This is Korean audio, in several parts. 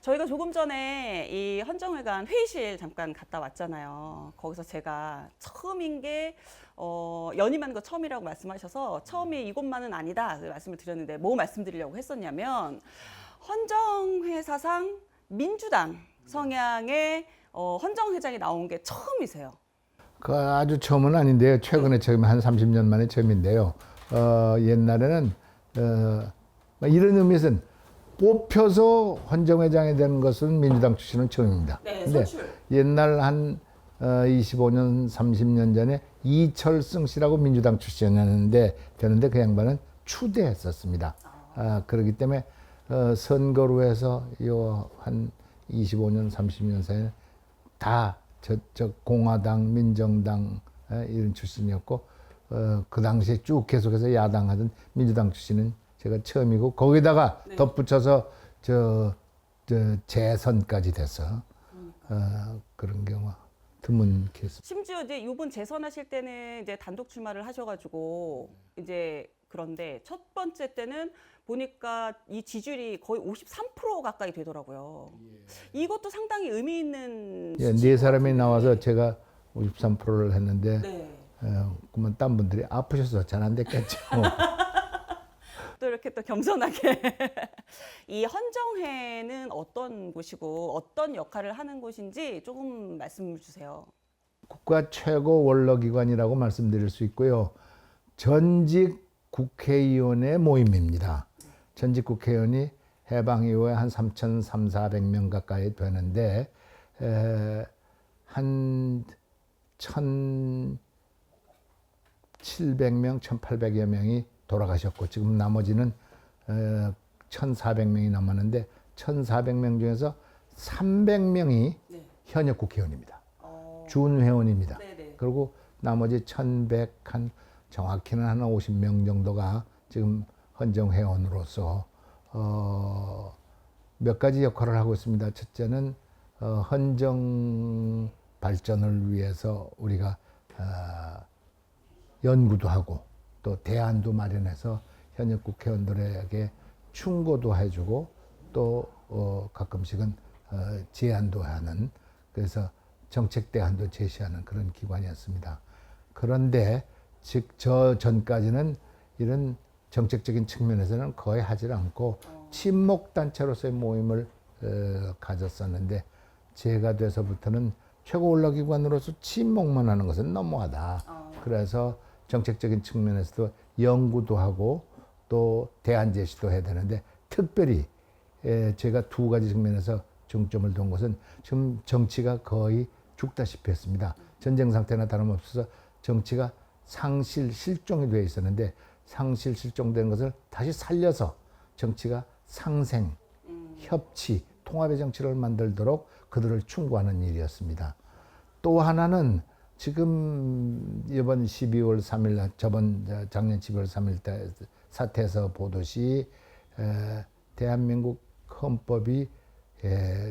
저희가 조금 전에 이 헌정회관 회의실 잠깐 갔다 왔잖아요. 거기서 제가 처음인 게 연임한 거 처음이라고 말씀하셔서 처음이 이것만은 아니다 그 말씀을 드렸는데 뭐 말씀드리려고 했었냐면 헌정회 사상 민주당 성향의 헌정회장이 나온 게 처음이세요. 그 아주 처음은 아닌데요. 최근에 처음 한 30년 만에 처음인데요. 옛날에는 이런 의미에서는 뽑혀서 헌정회장이 되는 것은 민주당 출신은 처음입니다. 네, 근데 선출. 옛날 한 25년, 30년 전에 이철승 씨라고 민주당 출신이었는데 되는데 그 양반은 추대했었습니다. 그렇기 때문에 선거로 해서 요 한 25년, 30년 사이에 다 공화당, 민정당 이런 출신이었고 그 당시에 쭉 계속해서 야당하던 민주당 출신은 제가 처음이고 거기다가 네. 덧붙여서 재선까지 돼서 그런 경우 드문 케이스. 심지어 이제 이번 재선하실 때는 이제 단독 출마를 하셔가지고 이제 그런데 첫 번째 때는 보니까 이 지지율이 거의 53% 가까이 되더라고요. 이것도 상당히 의미 있는 예, 수치인 네 것 사람이 같은데. 나와서 제가 53%를 했는데 네. 그러면 딴 분들이 아프셔서 잘 안 됐겠죠. 또 이렇게 또 겸손하게 이 헌정회는 어떤 곳이고 어떤 역할을 하는 곳인지 조금 말씀을 주세요. 국가 최고 원로기관이라고 말씀드릴 수 있고요. 전직 국회의원의 모임입니다. 전직 국회의원이 해방 이후에 한 3,300~400명 가까이 되는데 한 1,700명, 1,800여 명이 돌아가셨고 지금 나머지는 1,400명이 남았는데 1,400명 중에서 300명이 네. 현역 국회의원입니다. 준회원입니다. 네네. 그리고 나머지 1,100 한 정확히는 한 50명 정도가 지금 헌정회원으로서 몇 가지 역할을 하고 있습니다. 첫째는 헌정 발전을 위해서 우리가 연구도 하고 또 대안도 마련해서 현역 국회의원들에게 충고도 해주고 또 가끔씩은 제안도 하는 그래서 정책 대안도 제시하는 그런 기관이었습니다. 그런데 즉 저 전까지는 이런 정책적인 측면에서는 거의 하질 않고 친목 단체로서의 모임을 가졌었는데 제가 돼서부터는 최고 원로기관으로서 친목만 하는 것은 너무하다. 그래서 정책적인 측면에서도 연구도 하고 또 대안 제시도 해야 되는데 특별히 제가 두 가지 측면에서 중점을 둔 것은 지금 정치가 거의 죽다시피 했습니다. 전쟁 상태나 다름없어서 정치가 상실, 실종이 되어 있었는데 상실, 실종된 것을 다시 살려서 정치가 상생, 협치, 통합의 정치를 만들도록 그들을 충고하는 일이었습니다. 또 하나는 지금 이번 12월 3일 작년 12월 3일 때 사태에서 보듯이 대한민국 헌법이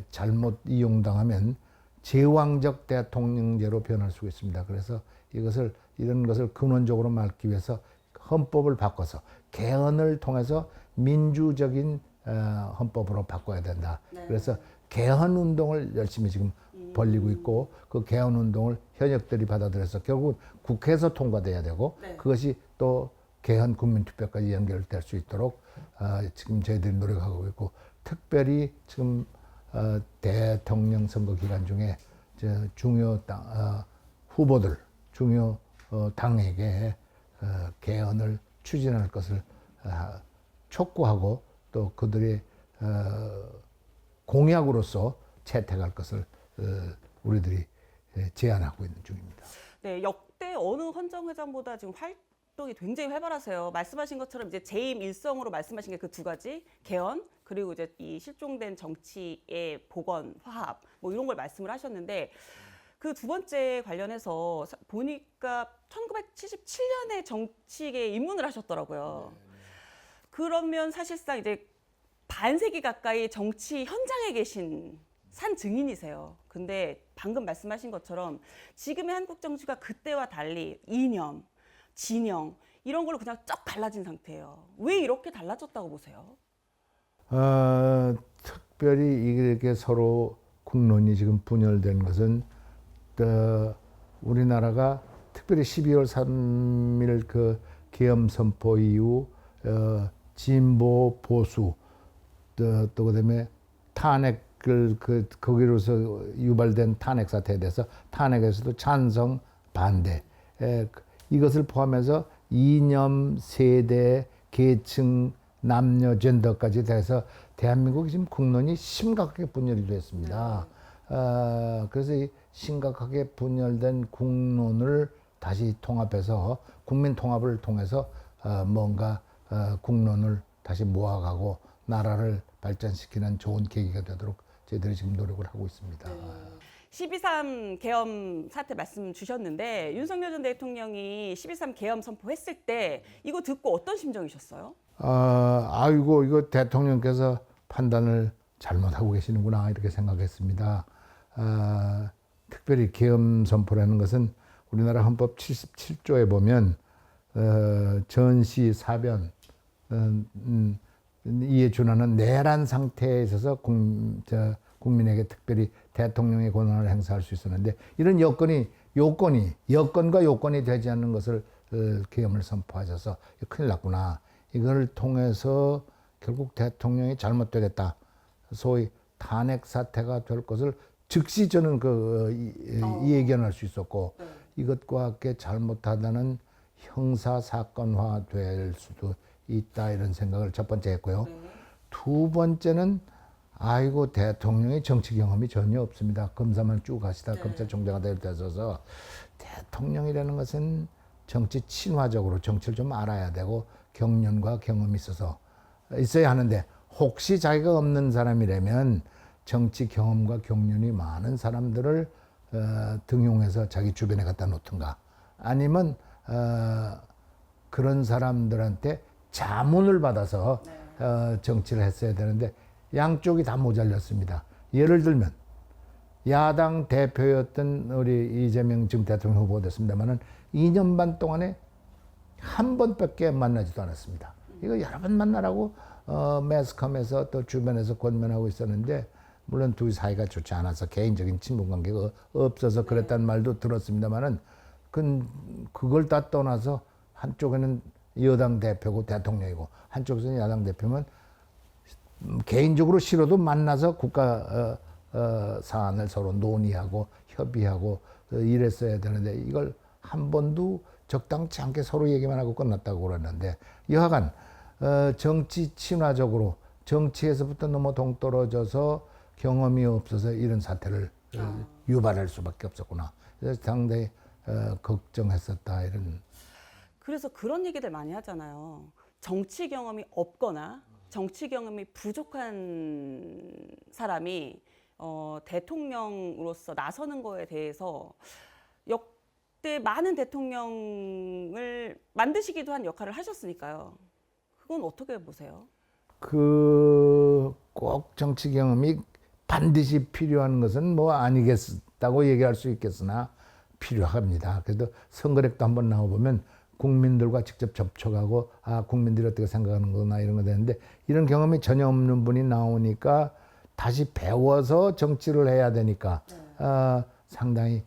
잘못 이용당하면 제왕적 대통령제로 변할 수 있습니다. 그래서 이런 것을 근원적으로 막기 위해서 헌법을 바꿔서 개헌을 통해서 민주적인 헌법으로 바꿔야 된다. 네. 그래서 개헌 운동을 열심히 지금 벌리고 있고 그 개헌 운동을 현역들이 받아들여서 결국 국회에서 통과돼야 되고 네. 그것이 또 개헌 국민투표까지 연결될 수 있도록 지금 저희들이 노력하고 있고 특별히 지금 대통령 선거 기간 중에 중요 후보들, 중요 당에게 개헌을 추진할 것을 촉구하고 또 그들의 공약으로서 채택할 것을 우리들이 제안하고 있는 중입니다. 네, 역대 어느 헌정회장보다 지금 활동이 굉장히 활발하세요. 말씀하신 것처럼 이제 재임 일성으로 말씀하신 게 그 두 가지 개헌 그리고 이제 이 실종된 정치의 복원, 화합 뭐 이런 걸 말씀을 하셨는데 그 두 번째 관련해서 보니까 1977년에 정치계에 입문을 하셨더라고요. 그러면 사실상 이제 반세기 가까이 정치 현장에 계신 산 증인이세요. 근데 방금 말씀하신 것처럼 지금의 한국 정치가 그때와 달리 이념, 진영 이런 걸로 그냥 쩍 달라진 상태예요. 왜 이렇게 달라졌다고 보세요? 특별히 이렇게 서로 국론이 지금 분열된 것은 우리나라가 특별히 12월 3일 그 계엄 선포 이후 진보 보수 또 그다음에 탄핵을 거기로서 유발된 탄핵 사태에 대해서 탄핵에서도 찬성 반대 이것을 포함해서 이념 세대 계층 남녀 젠더까지 돼서 대한민국이 지금 국론이 심각하게 분열이 됐습니다. 그래서 이 심각하게 분열된 국론을 다시 통합해서 국민 통합을 통해서 뭔가 국론을 다시 모아가고 나라를 발전시키는 좋은 계기가 되도록 저희들이 지금 노력을 하고 있습니다. 12.3 계엄 사태 말씀 주셨는데 윤석열 전 대통령이 12.3 계엄 선포했을 때 이거 듣고 어떤 심정이셨어요? 아이고 이거 대통령께서 판단을 잘못하고 계시는구나 이렇게 생각했습니다. 특별히 계엄 선포라는 것은 우리나라 헌법 77조에 보면 전시 사변 이에 준하는 내란 상태에 있어서 국민에게 특별히 대통령의 권한을 행사할 수 있었는데 이런 여건과 요건이 되지 않는 것을 계엄을 선포하셔서 큰일 났구나. 이걸 통해서 결국 대통령이 잘못되겠다. 소위 탄핵 사태가 될 것을 즉시 저는 예견할 수 있었고 이것과 함께 잘못하다는 형사 사건화 될 수도 있다 이런 생각을 첫 번째 했고요. 두 번째는 아이고 대통령이 정치 경험이 전혀 없습니다. 검사만 쭉 하시다 검찰총장가 되셔서 대통령이라는 것은 정치 친화적으로 정치를 좀 알아야 되고 경륜과 경험이 있어야 하는데 혹시 자기가 없는 사람이라면 정치 경험과 경륜이 많은 사람들을 등용해서 자기 주변에 갖다 놓든가 아니면 그런 사람들한테 자문을 받아서 정치를 했어야 되는데 양쪽이 다 모자랐습니다. 예를 들면 야당 대표였던 우리 이재명 지금 대통령 후보가 됐습니다만은 2년 반 동안에 한 번밖에 만나지도 않았습니다. 이거 여러 번 만나라고 매스컴에서 또 주변에서 권면하고 있었는데 물론 둘 사이가 좋지 않아서 개인적인 친분 관계가 없어서 그랬다는 말도 들었습니다만은 그걸 다 떠나서 한쪽에는 여당 대표고 대통령이고 한쪽에서는 야당 대표면 개인적으로 싫어도 만나서 국가 사안을 서로 논의하고 협의하고 이랬어야 되는데 이걸 한 번도 적당치 않게 서로 얘기만 하고 끝났다고 그러는데 여하간 정치 친화적으로 정치에서부터 너무 동떨어져서 경험이 없어서 이런 사태를 유발할 수밖에 없었구나. 그래서 상당히 걱정했었다 이런. 그래서 그런 얘기들 많이 하잖아요. 정치 경험이 없거나 정치 경험이 부족한 사람이 대통령으로서 나서는 거에 대해서 역대 많은 대통령을 만드시기도 한 역할을 하셨으니까요. 그건 어떻게 보세요? 꼭 정치 경험이 반드시 필요한 것은 뭐 아니겠다고 얘기할 수 있겠으나 필요합니다. 그래도 선거력도 한번 나와보면 국민들과 직접 접촉하고 국민들이 어떻게 생각하는구나 이런 거 되는데 이런 경험이 전혀 없는 분이 나오니까 다시 배워서 정치를 해야 되니까 상당히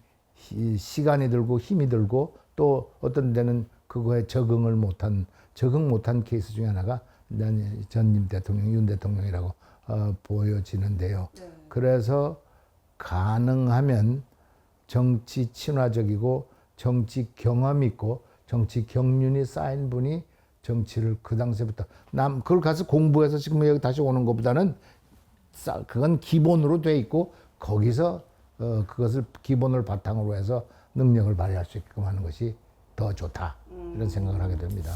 시간이 들고 힘이 들고 또 어떤 데는 그거에 적응 못한 케이스 중에 하나가 전임 대통령, 윤 대통령이라고 보여지는데요. 그래서 가능하면 정치 친화적이고 정치 경험 있고 정치 경륜이 쌓인 분이 정치를 그 당시부터 그걸 가서 공부해서 지금 여기 다시 오는 것보다는 그건 기본으로 돼 있고 거기서 그것을 기본을 바탕으로 해서 능력을 발휘할 수 있게끔 하는 것이 더 좋다 이런 생각을 하게 됩니다.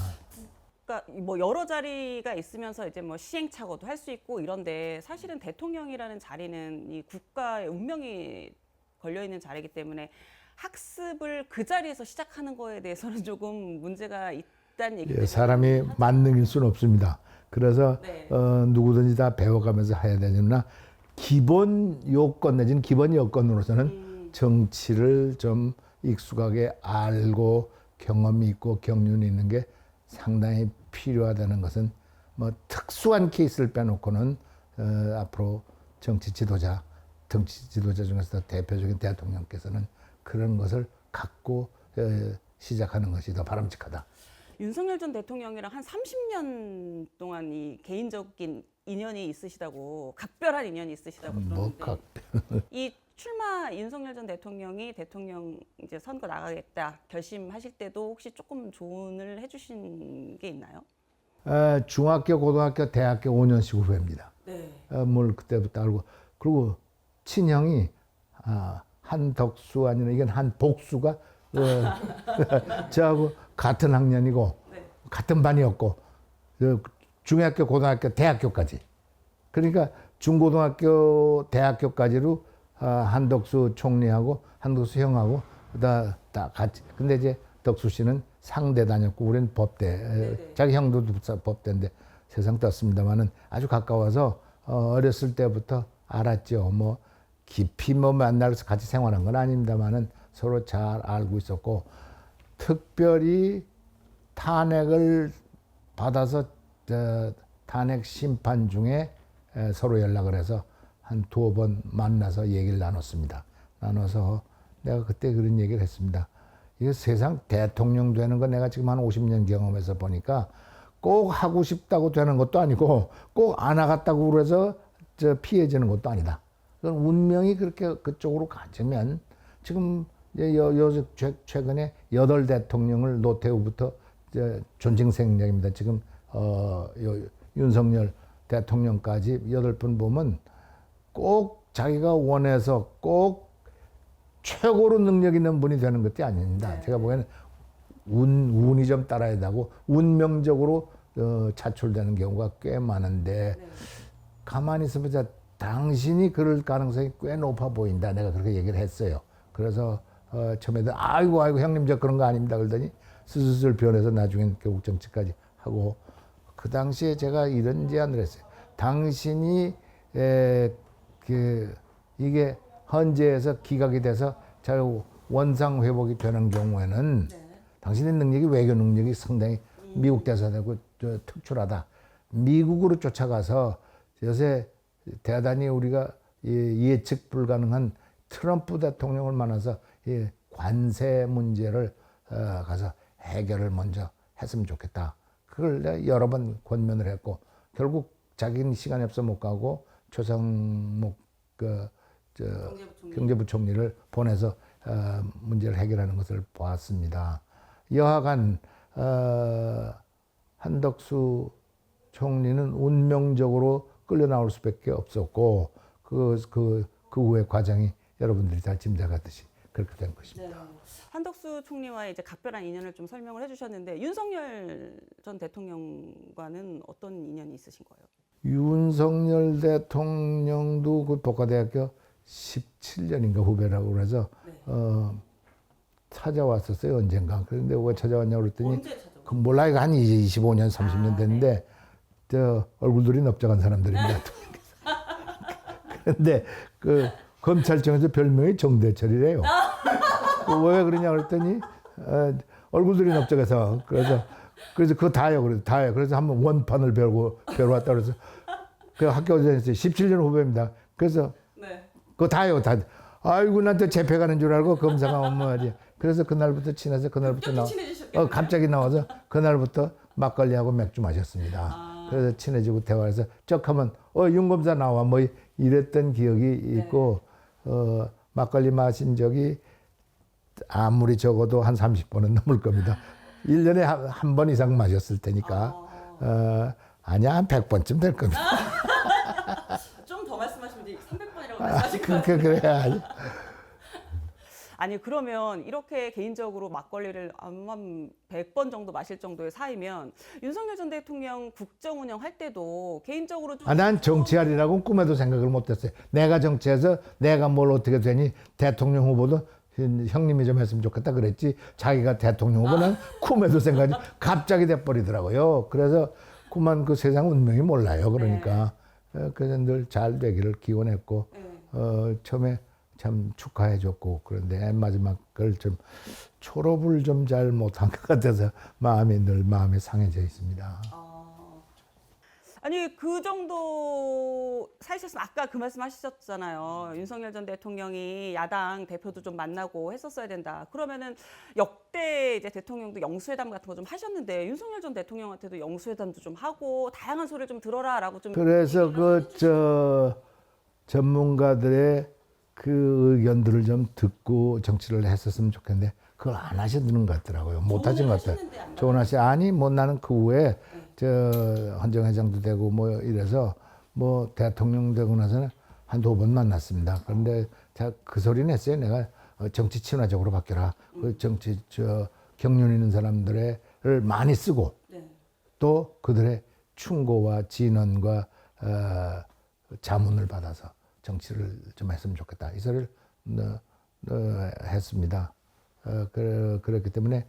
그러니까 뭐 여러 자리가 있으면서 이제 뭐 시행착오도 할 수 있고 이런데 사실은 대통령이라는 자리는 이 국가의 운명이 걸려 있는 자리이기 때문에 학습을 그 자리에서 시작하는 거에 대해서는 조금 문제가 있다는 얘기 때문에 사람이 만능일 수는 없습니다. 그래서 누구든지 다 배워가면서 해야 되나 기본 요건 내지는 기본 여건으로서는 정치를 좀 익숙하게 알고 경험이 있고 경륜이 있는 게 상당히 필요하다는 것은 뭐 특수한 케이스를 빼놓고는 앞으로 정치 지도자 중에서 대표적인 대통령께서는 그런 것을 갖고 시작하는 것이 더 바람직하다. 윤석열 전 대통령이랑 한 30년 동안 이 개인적인 인연이 있으시다고, 각별한 인연이 있으시다고 들었는데 이 출마 윤석열 전 대통령이 대통령 이제 선거 나가겠다 결심하실 때도 혹시 조금 조언을 해주신 게 있나요? 중학교, 고등학교, 대학교 5년씩 후배입니다. 네. 뭘 그때부터 알고 그리고 친형이 한덕수 아니면 이건 한복수가 저하고 같은 학년이고 네. 같은 반이었고 중학교, 고등학교, 대학교까지 그러니까 중고등학교, 대학교까지로 한덕수 총리하고 한덕수 형하고 다 같이 근데 이제 덕수 씨는 상대 다녔고 우리는 법대 네네. 자기 형도 법대인데 세상 떴습니다만은 아주 가까워서 어렸을 때부터 알았죠. 뭐 깊이 뭐 만나서 같이 생활한 건 아닙니다만은 서로 잘 알고 있었고 특별히 탄핵을 받아서 탄핵 심판 중에 서로 연락을 해서 한 2번 만나서 얘기를 나눴습니다. 나눠서 내가 그때 그런 얘기를 했습니다. 이게 세상 대통령 되는 거 내가 지금 한 50년 경험해서 보니까 꼭 하고 싶다고 되는 것도 아니고 꼭 안 하겠다고 그래서 피해지는 것도 아니다. 그건 운명이 그렇게 그쪽으로 가지면 지금 최근에 8 대통령을 노태우부터 존칭생략입니다. 지금 윤석열 대통령까지 8분 보면 꼭 자기가 원해서 꼭 최고로 능력 있는 분이 되는 것이 아닙니다. 제가 보기에는 운이 좀 따라야 되고 운명적으로 차출되는 경우가 꽤 많은데 가만히 있으면 당신이 그럴 가능성이 꽤 높아 보인다. 내가 그렇게 얘기를 했어요. 그래서 처음에도 아이고 형님 저 그런 거 아닙니다. 그러더니 슬슬 변해서 나중엔 결국 정치까지 하고 그 당시에 제가 이런 제안을 했어요. 당신이 이게 헌재에서 기각이 돼서 잘 원상 회복이 되는 경우에는 당신의 능력이 외교 능력이 상당히 미국 대사되고 특출하다. 미국으로 쫓아가서 요새 대단히 우리가 예측 불가능한 트럼프 대통령을 만나서 이 관세 문제를 가서 해결을 먼저 했으면 좋겠다. 그걸 내가 여러 번 권면을 했고 결국 자기는 시간이 없어 못 가고 최상목 경제부총리를 보내서 문제를 해결하는 것을 보았습니다. 여하간 한덕수 총리는 운명적으로 끌려 나올 수밖에 없었고 그 후의 과정이 여러분들이 다 짐작하듯이 그렇게 된 것입니다. 네. 한덕수 총리와의 이제 각별한 인연을 좀 설명을 해주셨는데 윤석열 전 대통령과는 어떤 인연이 있으신 거예요? 윤석열 대통령도 그 독과대학교 17년인가 후배라고 그래서 찾아왔었어요 언젠가. 그런데 왜 찾아왔냐고 그랬더니 언제 찾아오셨어요? 그 몰라 이거 한 25년 30년 됐는데 저 얼굴들이 넓적한 사람들입니다. 그런데 그 검찰청에서 별명이 정대철이래요. 왜 그러냐 그랬더니 얼굴들이 넓적해서 그래서 그거 다요. 그래서 한번 원판을 배우러 왔다 그래서 그 학교 다녔어요. 17년 후배입니다. 그래서 그거 다요. 다. 아이고 나한테 재패 가는 줄 알고 검사가 오면 말이야. 그래서 그날부터 친해서 그날부터 갑자기 나와서 그날부터 막걸리하고 맥주 마셨습니다. 그래서 친해지고 대화해서 쩍하면 윤 검사 나와 뭐 이랬던 기억이 있고 막걸리 마신 적이 아무리 적어도 한 30번은 넘을 겁니다. 1년에 한 번 이상 마셨을 테니까 아니야 한 100번쯤 될 겁니다. 좀 더 말씀하시면 이제 300번이라고 말씀하실 것 같아요. 그래야 아니 그러면 이렇게 개인적으로 막걸리를 한 100번 정도 마실 정도의 사이면 윤석열 전 대통령 국정 운영할 때도 개인적으로 좀 난 정치하리라고는 꿈에도 생각을 못했어요. 내가 정치해서 내가 뭘 어떻게 되니 대통령 후보도 형님이 좀 했으면 좋겠다 그랬지 자기가 대통령 후보는 꿈에도 생각이 갑자기 돼버리더라고요. 그래서 그만 그 세상 운명이 몰라요. 그러니까 그래서 늘 잘 되기를 기원했고 처음에 참 축하해줬고 그런데 마지막 걸 좀 졸업을 좀 잘 못한 것 같아서 마음이 늘 마음에 상해져 있습니다. 아니 그 정도 사실은 아까 그 말씀하셨잖아요. 윤석열 전 대통령이 야당 대표도 좀 만나고 했었어야 된다. 그러면은 역대 이제 대통령도 영수회담 같은 거 좀 하셨는데 윤석열 전 대통령한테도 영수회담도 좀 하고 다양한 소리를 좀 들어라라고 좀. 그래서 전문가들의 그 의견들을 좀 듣고 정치를 했었으면 좋겠는데 그걸 안 하시는 것 같더라고요. 못 하신 것 같아요. 조은하 씨 아니 뭐 나는 그 후에 헌정회장도 되고 뭐 이래서 뭐 대통령 되고 나서는 한두 번 만났습니다. 그런데 제가 그 소리는 했어요. 내가 정치 친화적으로 바뀌라. 그 정치 경륜 있는 사람들을 많이 쓰고 또 그들의 충고와 진언과 자문을 받아서 정치를 좀 했으면 좋겠다. 이 소리를 했습니다. 그렇기 때문에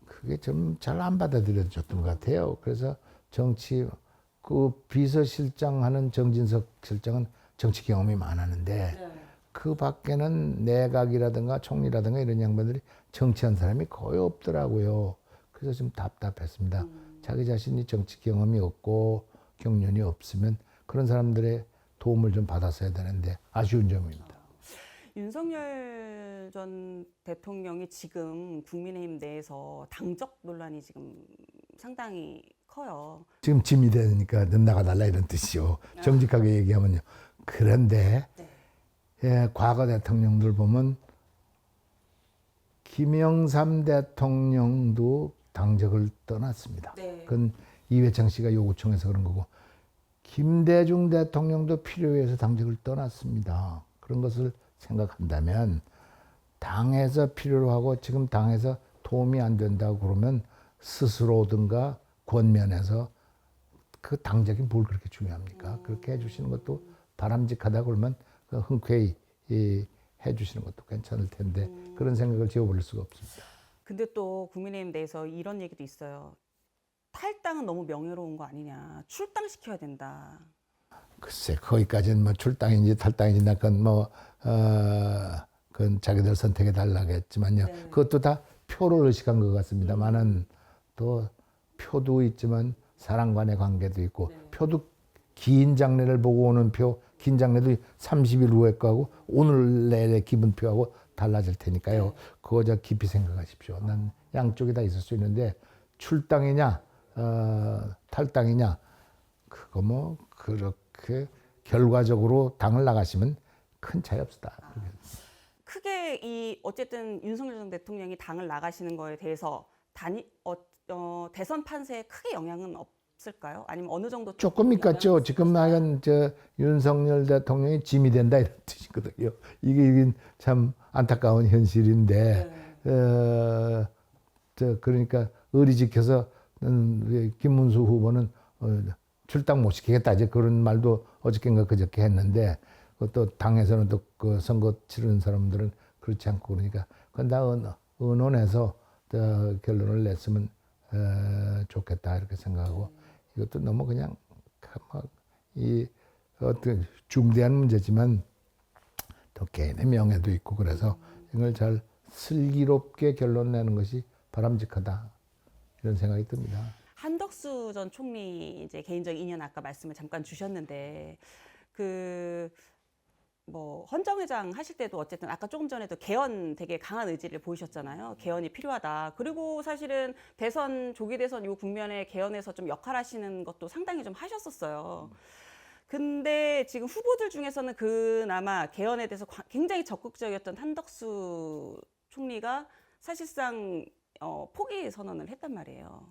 그게 좀 잘 안 받아들여졌던 것 같아요. 그래서 정치 그 비서실장 하는 정진석 실장은 정치 경험이 많았는데 그 밖에는 내각이라든가 총리라든가 이런 양반들이 정치한 사람이 거의 없더라고요. 그래서 좀 답답했습니다. 자기 자신이 정치 경험이 없고 경륜이 없으면 그런 사람들의 도움을 좀 받았어야 되는데 아쉬운 점입니다. 윤석열 전 대통령이 지금 국민의힘 내에서 당적 논란이 지금 상당히 커요. 지금 짐이 되니까 나가달라 이런 뜻이요. 정직하게 얘기하면요. 그런데 예, 과거 대통령들 보면 김영삼 대통령도 당적을 떠났습니다. 그건 이회창 씨가 요구청해서 그런 거고 김대중 대통령도 필요에 의해서 당적을 떠났습니다. 그런 것을 생각한다면 당에서 필요로 하고 지금 당에서 도움이 안 된다고 그러면 스스로든가 권면해서 그 당적이 뭘 그렇게 중요합니까? 그렇게 해주시는 것도 바람직하다 그러면 흔쾌히 해주시는 것도 괜찮을 텐데 그런 생각을 지워버릴 수가 없습니다. 근데 또 국민의힘 내에서 이런 얘기도 있어요. 탈당은 너무 명예로운 거 아니냐. 출당시켜야 된다. 글쎄 거기까지는 뭐 출당인지 탈당인지 그건 그건 자기들 선택에 달라겠지만요. 그것도 다 표를 의식한 것 같습니다만은 또 표도 있지만 사람 간의 관계도 있고 표도 긴 장례를 보고 오는 표, 긴 장례도 30일 후에 거하고 오늘 내내 기분표하고 달라질 테니까요. 그거 저 깊이 생각하십시오. 난 양쪽이 다 있을 수 있는데 출당이냐 탈당이냐 그거 뭐 그렇게 결과적으로 당을 나가시면 큰 차이 없다. 크게 이 어쨌든 윤석열 전 대통령이 당을 나가시는 거에 대해서 대선 판세에 크게 영향은 없을까요? 아니면 어느 정도 조금 있겠죠. 지금 하여간 윤석열 대통령이 짐이 된다 이런 뜻이거든요. 이게 참 안타까운 현실인데 그러니까 의리 지켜서 김문수 후보는 출당 못 시키겠다 이제 그런 말도 어저께인가 그저께 했는데 또 당에서는 또 그 선거 치르는 사람들은 그렇지 않고 그러니까 그건 다 의논해서 결론을 냈으면 좋겠다 이렇게 생각하고 이것도 너무 그냥 이 어떤 중대한 문제지만 또 개인의 명예도 있고 그래서 이걸 잘 슬기롭게 결론 내는 것이 바람직하다 이런 생각이 듭니다. 한덕수 전 총리 이제 개인적 인연 아까 말씀을 잠깐 주셨는데 뭐 헌정회장 하실 때도 어쨌든 아까 조금 전에도 개헌 되게 강한 의지를 보이셨잖아요. 개헌이 필요하다. 그리고 사실은 조기 대선 요 국면에 개헌에서 좀 역할하시는 것도 상당히 좀 하셨었어요. 근데 지금 후보들 중에서는 그나마 개헌에 대해서 굉장히 적극적이었던 한덕수 총리가 사실상 포기 선언을 했단 말이에요.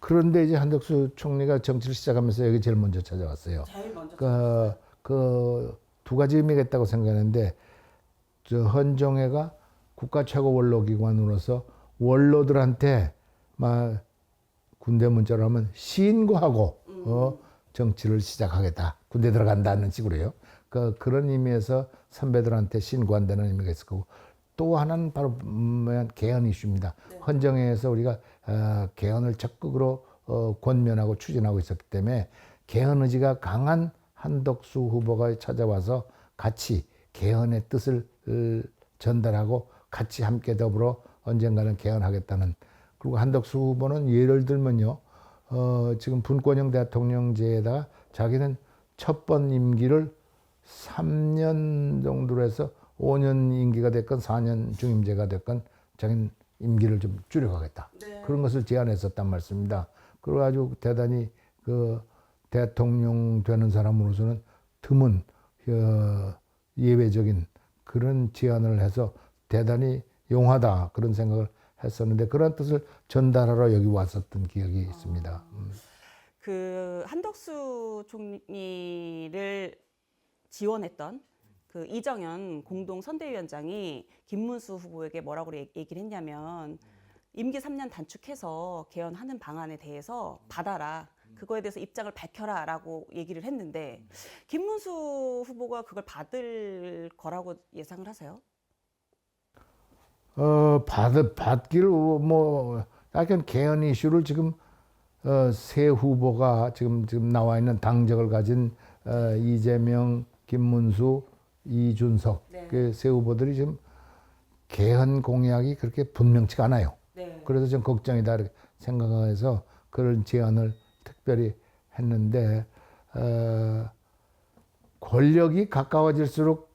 그런데 이제 한덕수 총리가 정치를 시작하면서 여기 제일 먼저 찾아왔어요. 제일 먼저 두 가지 의미가 있다고 생각하는데 헌정회가 국가 최고 원로기관으로서 원로들한테 막 군대 문자로 하면 신고하고 정치를 시작하겠다. 군대 들어간다는 식으로요. 그런 의미에서 선배들한테 신고한다는 의미가 있을 거고 또 하나는 바로 개헌 이슈입니다. 헌정회에서 우리가 개헌을 적극으로 권면하고 추진하고 있었기 때문에 개헌 의지가 강한 한덕수 후보가 찾아와서 같이 개헌의 뜻을 전달하고 같이 함께 더불어 언젠가는 개헌하겠다는. 그리고 한덕수 후보는 예를 들면요, 지금 분권형 대통령제에다가 자기는 첫 번 임기를 3년 정도로 해서 5년 임기가 됐건 4년 중임제가 됐건 자기는 임기를 좀 줄여가겠다. 네. 그런 것을 제안했었단 말씀입니다. 그래가지고 대단히 그 대통령 되는 사람으로서는 드문 예외적인 그런 제안을 해서 대단히 용하다 그런 생각을 했었는데 그런 뜻을 전달하러 여기 왔었던 기억이 있습니다. 그 한덕수 총리를 지원했던 그 이정현 공동 선대위원장이 김문수 후보에게 뭐라고 얘기를 했냐면 임기 3년 단축해서 개헌하는 방안에 대해서 받아라. 그거에 대해서 입장을 밝혀라라고 얘기를 했는데 김문수 후보가 그걸 받을 거라고 예상을 하세요? 받기를 뭐 약간 개헌 이슈를 지금 세 후보가 지금 나와 있는 당적을 가진 이재명, 김문수, 이준석 네. 그 세 후보들이 지금 개헌 공약이 그렇게 분명치가 않아요. 네. 그래서 좀 걱정이다 이렇게 생각해서 그런 제안을 특별히 했는데 권력이 가까워질수록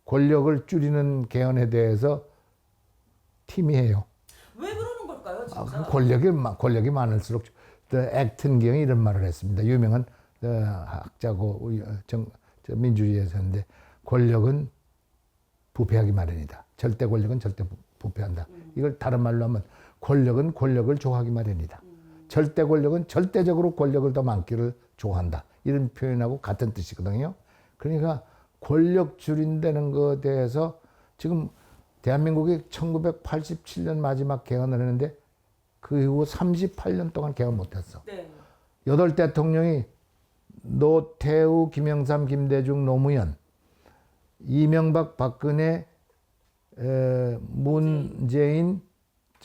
권력을 줄이는 개헌에 대해서 팀이에요. 왜 그러는 걸까요, 진짜? 권력이 많을수록 액튼 경이 이런 말을 했습니다. 유명한 학자고 민주주의에서인데 권력은 부패하기 마련이다. 절대 권력은 절대 부패한다. 이걸 다른 말로 하면 권력은 권력을 좋아하기 마련이다. 절대 권력은 절대적으로 권력을 더 많기를 좋아한다. 이런 표현하고 같은 뜻이거든요. 그러니까 권력 줄인다는 것에 대해서 지금 대한민국이 1987년 마지막 개헌을 했는데 그 이후 38년 동안 개헌 못했어. 네. 8대통령이 노태우, 김영삼, 김대중, 노무현, 이명박, 박근혜, 문재인,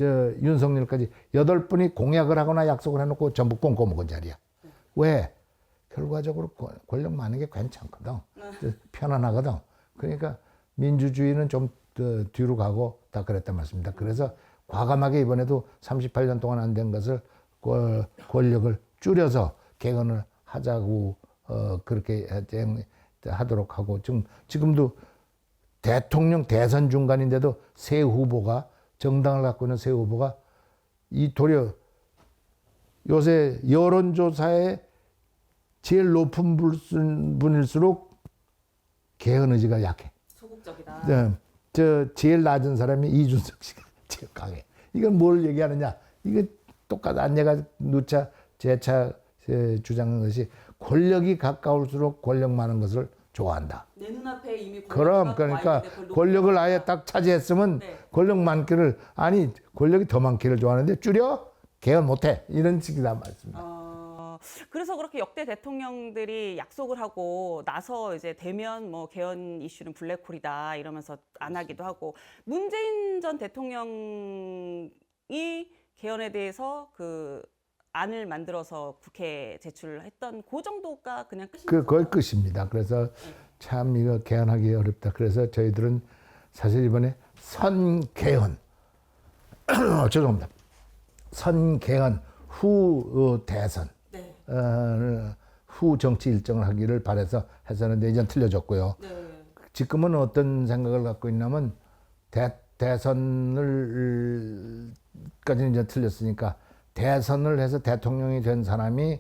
윤석열까지 8분이 공약을 하거나 약속을 해놓고 전부 꽁꼬먹은 자리야. 왜? 결과적으로 권력 많은 게 괜찮거든. 편안하거든. 그러니까 민주주의는 좀 뒤로 가고 다 그랬단 말씀입니다. 그래서 과감하게 이번에도 38년 동안 안 된 것을 권력을 줄여서 개헌을 하자고 그렇게 하도록 하고 지금도 대통령 대선 중간인데도 세 후보가 정당을 갖고 있는 세 후보가 이 도리어 요새 여론조사에 제일 높은 분일수록 개헌 의지가 약해. 소극적이다. 네, 제일 낮은 사람이 이준석 씨가 제일 강해. 이건 뭘 얘기하느냐? 이거 똑같아. 안내가 누차 재차 주장한 것이 권력이 가까울수록 권력 많은 것을 좋아한다. 내 눈앞에 이미 그러니까 권력을 아예 딱 차지했으면 네. 권력 많기를 아니 권력이 더 많기를 좋아하는데 줄여 개헌 못해 이런 식이다 말씀입니다. 그래서 그렇게 역대 대통령들이 약속을 하고 나서 이제 되면 뭐 개헌 이슈는 블랙홀이다 이러면서 안 하기도 하고 문재인 전 대통령이 개헌에 대해서 그 안을 만들어서 국회에 제출했던 그 정도가 그냥 끝입니다. 거의 끝입니다. 그래서 참 이거 개헌하기 어렵다. 그래서 저희들은 사실 이번에 선개헌 죄송합니다. 선개헌 후 대선 네. 후 정치 일정을 하기를 바라서 했었는데 이젠 틀려졌고요. 네. 지금은 어떤 생각을 갖고 있냐면 대선을까지는 이제 틀렸으니까 대선을 해서 대통령이 된 사람이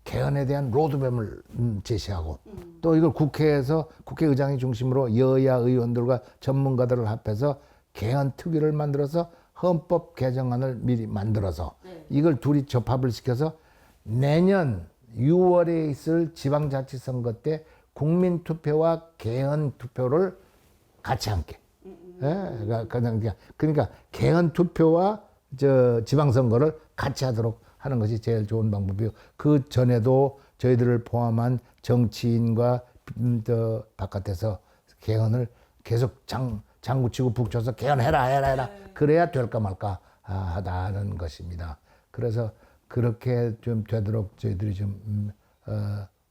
개헌에 대한 로드맵을 제시하고 또 이걸 국회에서 국회의장이 중심으로 여야 의원들과 전문가들을 합해서 개헌 특위를 만들어서 헌법 개정안을 미리 만들어서 네. 이걸 둘이 접합을 시켜서 내년 6월에 있을 지방자치선거 때 국민투표와 개헌투표를 같이 함께. 그러니까 개헌투표와 지방선거를 같이 하도록 하는 것이 제일 좋은 방법이고 그 전에도 저희들을 포함한 정치인과 바깥에서 개헌을 계속 장구치고 북쳐서 개헌해라 그래야 될까 말까 하다는 것입니다. 그래서 그렇게 좀 되도록 저희들이 좀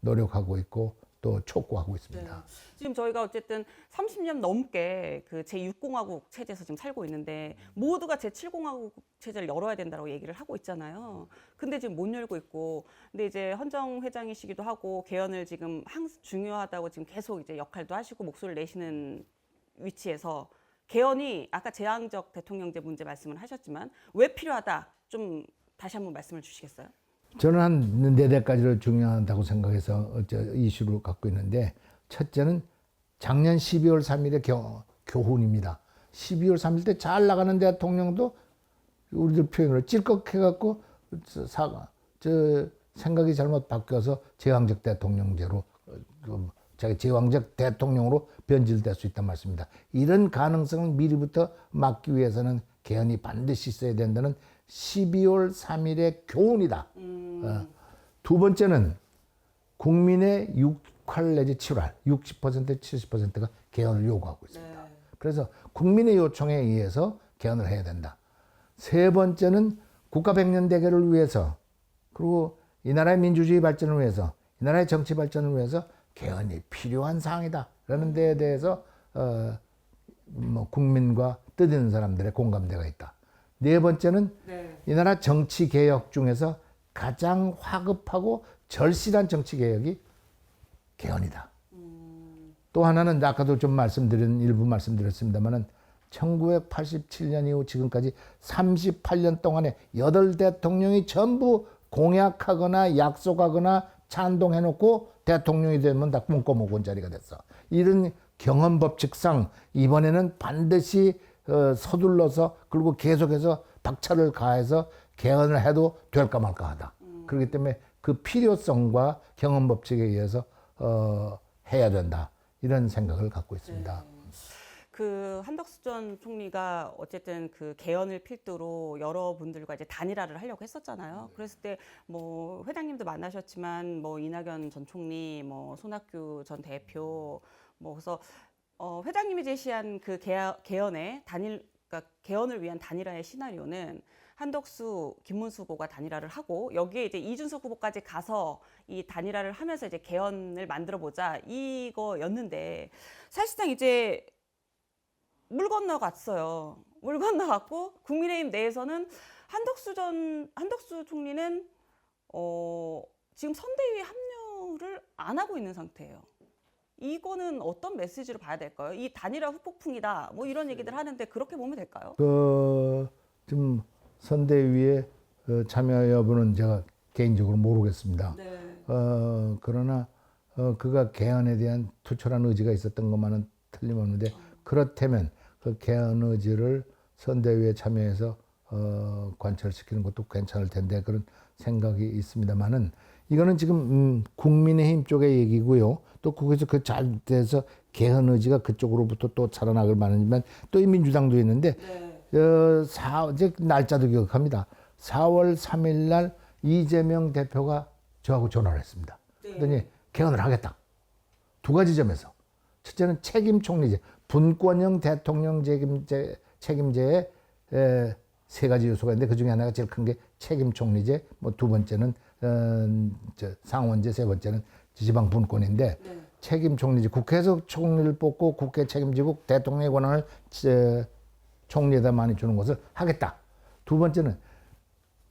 노력하고 있고 또 촉구하고 있습니다. 네. 지금 저희가 어쨌든 30년 넘게 그 제6공화국 체제에서 지금 살고 있는데 모두가 제7공화국 체제를 열어야 된다고 얘기를 하고 있잖아요. 근데 지금 못 열고 있고, 근데 이제 헌정 회장이시기도 하고 개헌을 지금 항상 중요하다고 지금 계속 이제 역할도 하시고 목소리를 내시는 위치에서 개헌이 아까 제왕적 대통령제 문제 말씀을 하셨지만 왜 필요하다 좀 다시 한번 말씀을 주시겠어요? 저는 한 4대까지로 중요하다고 생각해서 이슈를 갖고 있는데, 첫째는 작년 12월 3일의 교훈입니다. 12월 3일 때 잘 나가는 대통령도 우리들 표현으로 찔꺽해갖고 생각이 잘못 바뀌어서 제왕적 대통령제로 자기 제왕적 대통령으로 변질될 수 있단 말씀입니다. 이런 가능성을 미리부터 막기 위해서는 개헌이 반드시 있어야 된다는 12월 3일의 교훈이다. 두 번째는 국민의 6할 내지 7할, 60% 70%가 개헌을 요구하고 있습니다. 그래서 국민의 요청에 의해서 개헌을 해야 된다. 세 번째는 국가 백년 대계를 위해서, 그리고 이 나라의 민주주의 발전을 위해서, 이 나라의 정치 발전을 위해서 개헌이 필요한 사항이다. 라는 데에 대해서 국민과 뜻있는 사람들의 공감대가 있다. 네 번째는 이 나라 정치 개혁 중에서 가장 화급하고 절실한 정치 개혁이 개헌이다. 또 하나는 아까도 좀 일부 말씀드렸습니다만은 1987년 이후 지금까지 38년 동안에 8대통령이 전부 공약하거나 약속하거나 찬동해놓고 대통령이 되면 다 꿈꿔먹은 자리가 됐어. 이런 경험 법칙상 이번에는 반드시 서둘러서 그리고 계속해서 박차를 가해서 개헌을 해도 될까 말까 하다. 그렇기 때문에 그 필요성과 경험 법칙에 의해서 해야 된다. 이런 생각을 갖고 있습니다. 그 한덕수 전 총리가 어쨌든 그 개헌을 필두로 여러분들과 이제 단일화를 하려고 했었잖아요. 그랬을 때 뭐 회장님도 만나셨지만 뭐 이낙연 전 총리, 뭐 손학규 전 대표, 뭐 그래서 회장님이 제시한 그 개헌의 그러니까 개헌을 위한 단일화의 시나리오는 한덕수, 김문수 후보가 단일화를 하고 여기에 이제 이준석 후보까지 가서 이 단일화를 하면서 이제 개헌을 만들어 보자 이거였는데 사실상 이제 물 건너갔어요. 물 건너갔고 국민의힘 내에서는 한덕수 총리는 지금 선대위에 합류를 안 하고 있는 상태예요. 이거는 어떤 메시지로 봐야 될까요? 이 단일화 후폭풍이다. 뭐 이런 얘기들 하는데 그렇게 보면 될까요? 좀 선대위에 참여 여부는 제가 개인적으로 모르겠습니다. 그러나 그가 개헌에 대한 투철한 의지가 있었던 것만은 틀림없는데, 그렇다면 그 개헌 의지를 선대위에 참여해서 관철시키는 것도 괜찮을 텐데 그런 생각이 있습니다만은, 이거는 지금 국민의힘 쪽의 얘기고요. 또 거기서 그 잘 돼서 개헌 의지가 그쪽으로부터 또 살아나길 바라지만, 또 이 민주당도 있는데 이제 날짜도 기억합니다. 4월 3일 날 이재명 대표가 저하고 전화를 했습니다. 그랬더니 개헌을 하겠다. 두 가지 점에서. 첫째는 책임 총리제, 분권형 대통령 책임제에 세 가지 요소가 있는데 그 중에 하나가 제일 큰 게 책임 총리제, 뭐 두 번째는 상원제, 세 번째는 지방 분권인데, 책임 총리제, 국회에서 총리를 뽑고 국회 책임지고 대통령의 권한을 총리에다 많이 주는 것을 하겠다. 두 번째는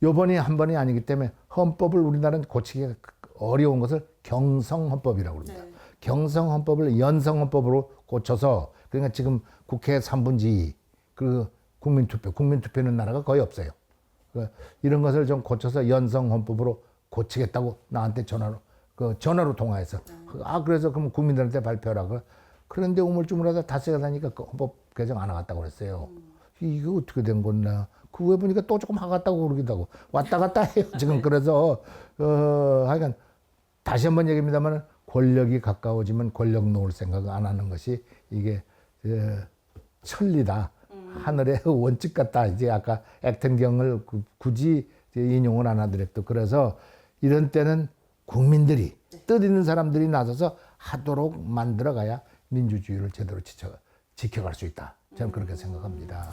요번이 한 번이 아니기 때문에 헌법을 우리나라는 고치기가 어려운 것을 경성헌법이라고 합니다. 경성헌법을 연성헌법으로 고쳐서, 그러니까 지금 국회 3분의 2, 그리고 국민투표는 나라가 거의 없어요. 이런 것을 좀 고쳐서 연성헌법으로 고치겠다고 나한테 전화로 통화해서, 그래서 그럼 국민들한테 발표하라고. 그런데 우물쭈물하다 닷새가 다니까 그 헌법 개정 안 하겠다고 그랬어요. 이게 어떻게 된 건가? 그 후에 보니까 또 조금 하겠다고 그러기도 하고 왔다 갔다 해요 지금. 그래서 하여간 다시 한번 얘기합니다만, 권력이 가까워지면 권력 놓을 생각 안 하는 것이 이게 천리다. 하늘의 원칙 같다. 이제 아까 액텐경을 굳이 인용을 안 하더라도, 그래서 이런 때는 국민들이 뜻 있는 사람들이 나서서 하도록 만들어가야 민주주의를 제대로 지켜갈 수 있다. 저는 그렇게 생각합니다.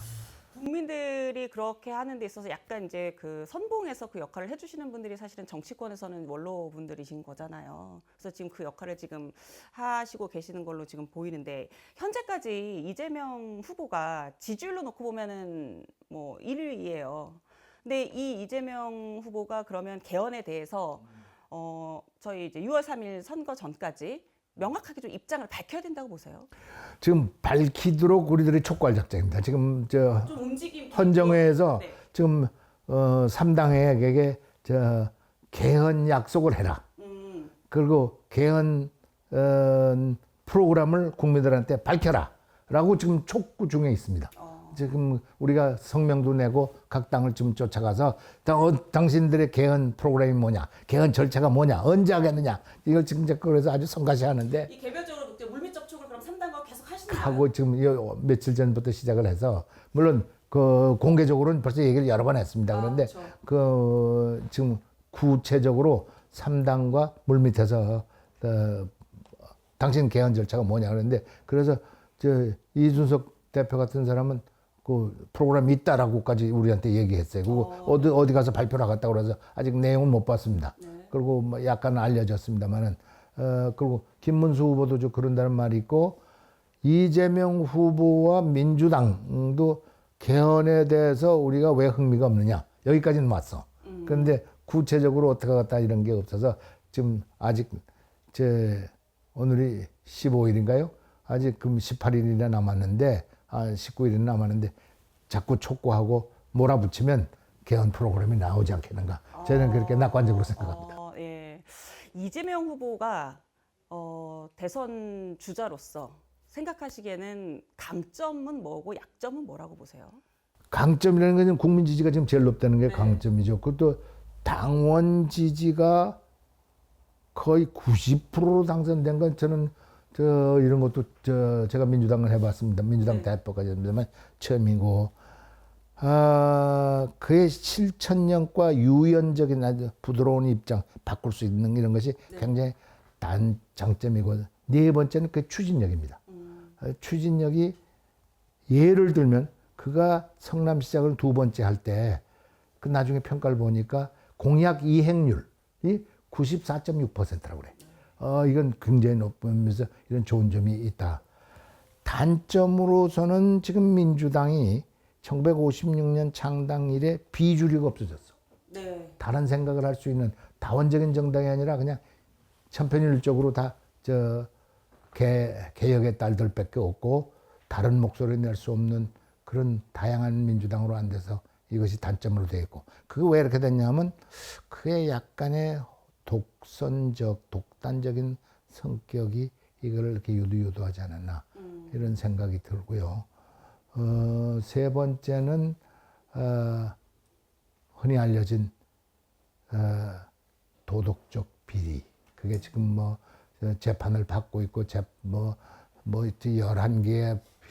국민들이 그렇게 하는 데 있어서 약간 이제 그 선봉에서 그 역할을 해주시는 분들이 사실은 정치권에서는 원로 분들이신 거잖아요. 그래서 지금 그 역할을 지금 하시고 계시는 걸로 지금 보이는데 현재까지 이재명 후보가 지지율로 놓고 보면은 뭐 1위예요. 근데 이 이재명 후보가 그러면 개헌에 대해서 저희 이제 6월 3일 선거 전까지 명확하게 좀 입장을 밝혀야 된다고 보세요. 지금 밝히도록 우리들이 촉구할 작정입니다. 지금 저 좀 움직임 헌정회에서 네. 지금 3당에게 저 개헌 약속을 해라. 그리고 개헌 프로그램을 국민들한테 밝혀라라고 지금 촉구 중에 있습니다. 지금 우리가 성명도 내고 각 당을 지금 쫓아가서 당신들의 개헌 프로그램이 뭐냐, 개헌 절차가 뭐냐, 언제 하겠느냐 이걸 지금 그래서 아주 성가시하는데 이 개별적으로 이제 물밑 접촉을 그럼 3당과 계속 하시는 거예요? 하고 지금 며칠 전부터 시작을 해서 물론 그 공개적으로는 벌써 얘기를 여러 번 했습니다. 그런데 그렇죠. 그 지금 구체적으로 3당과 물밑에서 당신 개헌 절차가 뭐냐 그러는데 그래서 저 이준석 대표 같은 사람은 그 프로그램이 있다라고까지 우리한테 얘기했어요. 그리고 어디 가서 발표를 하겠다고 그래서 아직 내용은 못 봤습니다. 네. 그리고 뭐 약간 알려졌습니다만은 그리고 김문수 후보도 좀 그런다는 말이 있고 이재명 후보와 민주당도 개헌에 대해서 우리가 왜 흥미가 없느냐 여기까지는 왔어. 그런데 구체적으로 어떻게 하겠다 이런 게 없어서 지금 아직 오늘이 15일인가요? 아직 그럼 18일이나 남았는데 19일이나 남았는데 자꾸 촉구하고 몰아붙이면 개헌 프로그램이 나오지 않겠는가. 저는 그렇게 낙관적으로 생각합니다. 예. 이재명 후보가 대선 주자로서 생각하시기에는 강점은 뭐고 약점은 뭐라고 보세요? 강점이라는 것은 국민 지지가 지금 제일 높다는 게 네. 강점이죠. 그것도 당원 지지가 거의 90%로 당선된 건 저는 이런 것도 제가 민주당을 해봤습니다. 민주당 네. 대표까지 했습니다만 처음이고 그의 실천력과 유연적인 아주 부드러운 입장 바꿀 수 있는 이런 것이 굉장히 장점이고 네 번째는 그 추진력입니다. 추진력이 예를 들면 그가 성남시장을 두 번째 할 때 그 나중에 평가를 보니까 공약 이행률이 94.6%라고 그래. 이건 굉장히 높으면서 이런 좋은 점이 있다. 단점으로서는 지금 민주당이 1956년 창당 이래 비주류가 없어졌어. 네. 다른 생각을 할 수 있는 다원적인 정당이 아니라 그냥 천편일적으로 다 개혁의 딸들밖에 없고 다른 목소리를 낼 수 없는 그런 다양한 민주당으로 안 돼서 이것이 단점으로 되어 있고 그게 왜 이렇게 됐냐면 그의 약간의 독단적인 성격이 이거를 이렇게 유도하지 않았나 이런 생각이 들고요. 세 번째는 흔히 알려진 도덕적 비리. 그게 지금 뭐 재판을 받고 있고 11개의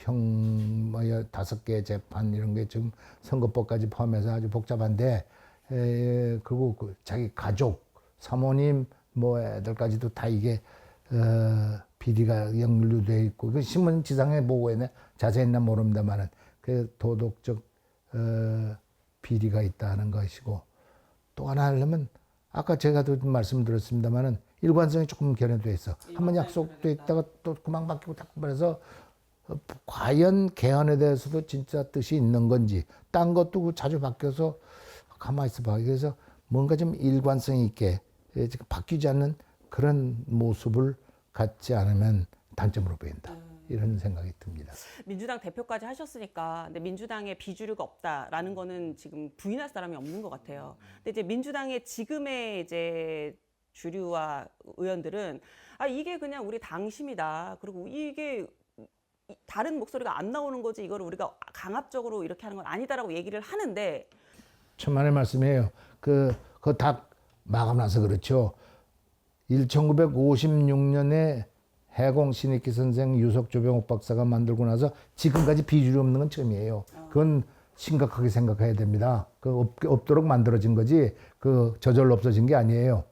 5개의 재판 이런 게 지금 선거법까지 포함해서 아주 복잡한데 그리고 자기 가족, 사모님 뭐 애들까지도 다 이게 비리가 연루돼 있고 그 신문 지상에 보고에는 자세히는 모릅니다만은 그 도덕적 비리가 있다는 것이고 또 하나 하려면 아까 제가도 말씀드렸습니다만은 일관성이 조금 견해돼 있어. 한번 약속돼 있다가 또 그만 바뀌고 딱 그래서 과연 개헌에 대해서도 진짜 뜻이 있는 건지 딴 것도 자주 바뀌어서 가만히 있어봐. 그래서 뭔가 좀 일관성 있게 바뀌지 않는 그런 모습을 갖지 않으면 단점으로 보인다. 이런 생각이 듭니다. 민주당 대표까지 하셨으니까 근데 민주당에 비주류가 없다라는 거는 지금 부인할 사람이 없는 것 같아요. 근데 이제 민주당의 지금의 이제 주류와 의원들은 이게 그냥 우리 당심이다. 그리고 이게 다른 목소리가 안 나오는 거지 이거를 우리가 강압적으로 이렇게 하는 건 아니다라고 얘기를 하는데 천만의 말씀이에요. 그거 다 마감나서 그렇죠. 1956년에 해공 신익희 선생, 유석 조병옥 박사가 만들고 나서 지금까지 비주류 없는 건 처음이에요. 그건 심각하게 생각해야 됩니다. 없도록 만들어진 거지 저절로 없어진 게 아니에요.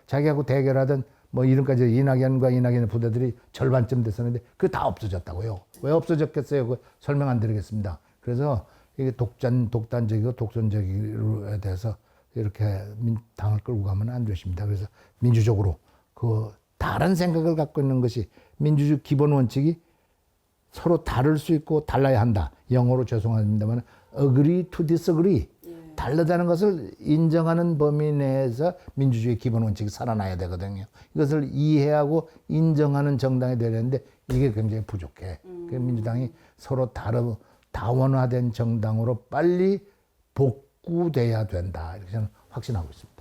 자기하고 대결하던 뭐 이름까지 이낙연의 부대들이 절반쯤 됐었는데 그게 다 없어졌다고요. 왜 없어졌겠어요? 설명 안 드리겠습니다. 그래서 이게 독단적이고 독선적으로 돼서 이렇게 당을 끌고 가면 안 되십니다. 그래서 민주적으로 그 다른 생각을 갖고 있는 것이 민주주의 기본 원칙이 서로 다를 수 있고 달라야 한다. 영어로 죄송합니다만 agree to disagree. 다르다는 것을 인정하는 범위 내에서 민주주의 기본 원칙이 살아나야 되거든요. 이것을 이해하고 인정하는 정당이 되려는데 이게 굉장히 부족해. 그 민주당이 서로 다원화된 정당으로 빨리 복구돼야 된다. 이렇게 저는 확신하고 있습니다.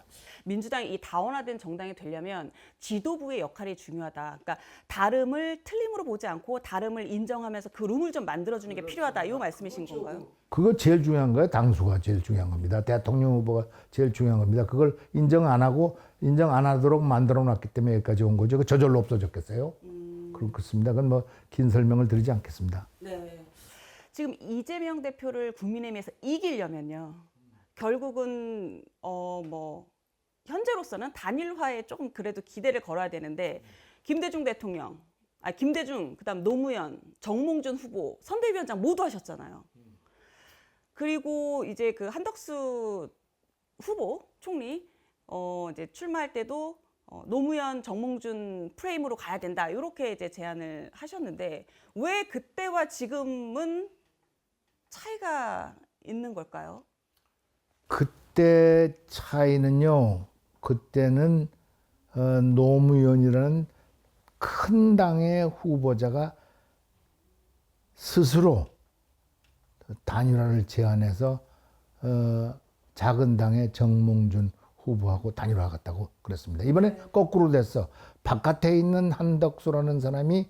민주당이 이 다원화된 정당이 되려면 지도부의 역할이 중요하다. 그러니까 다름을 틀림으로 보지 않고 다름을 인정하면서 그 룸을 좀 만들어주는 게 필요하다. 이 말씀이신 건가요? 그거 제일 중요한 거예요. 당수가 제일 중요한 겁니다. 대통령 후보가 제일 중요한 겁니다. 그걸 인정 안 하고 인정 안 하도록 만들어 놨기 때문에 여기까지 온 거죠. 그 저절로 없어졌겠어요? 그렇습니다. 그건 뭐 긴 설명을 드리지 않겠습니다. 네. 지금 이재명 대표를 국민의힘에서 이기려면요. 결국은 뭐 현재로서는 단일화에 조금 그래도 기대를 걸어야 되는데 김대중 대통령, 김대중, 그다음 노무현, 정몽준 후보, 선대위원장 모두 하셨잖아요. 그리고 이제 그 한덕수 후보 총리 이제 출마할 때도 노무현, 정몽준 프레임으로 가야 된다. 이렇게 이제 제안을 하셨는데 왜 그때와 지금은 차이가 있는 걸까요? 그때 차이는요. 그때는 노무현이라는 큰 당의 후보자가 스스로 단일화를 제안해서 작은 당의 정몽준 후보하고 단일화하겠다고 그랬습니다. 이번에 거꾸로 됐어. 바깥에 있는 한덕수라는 사람이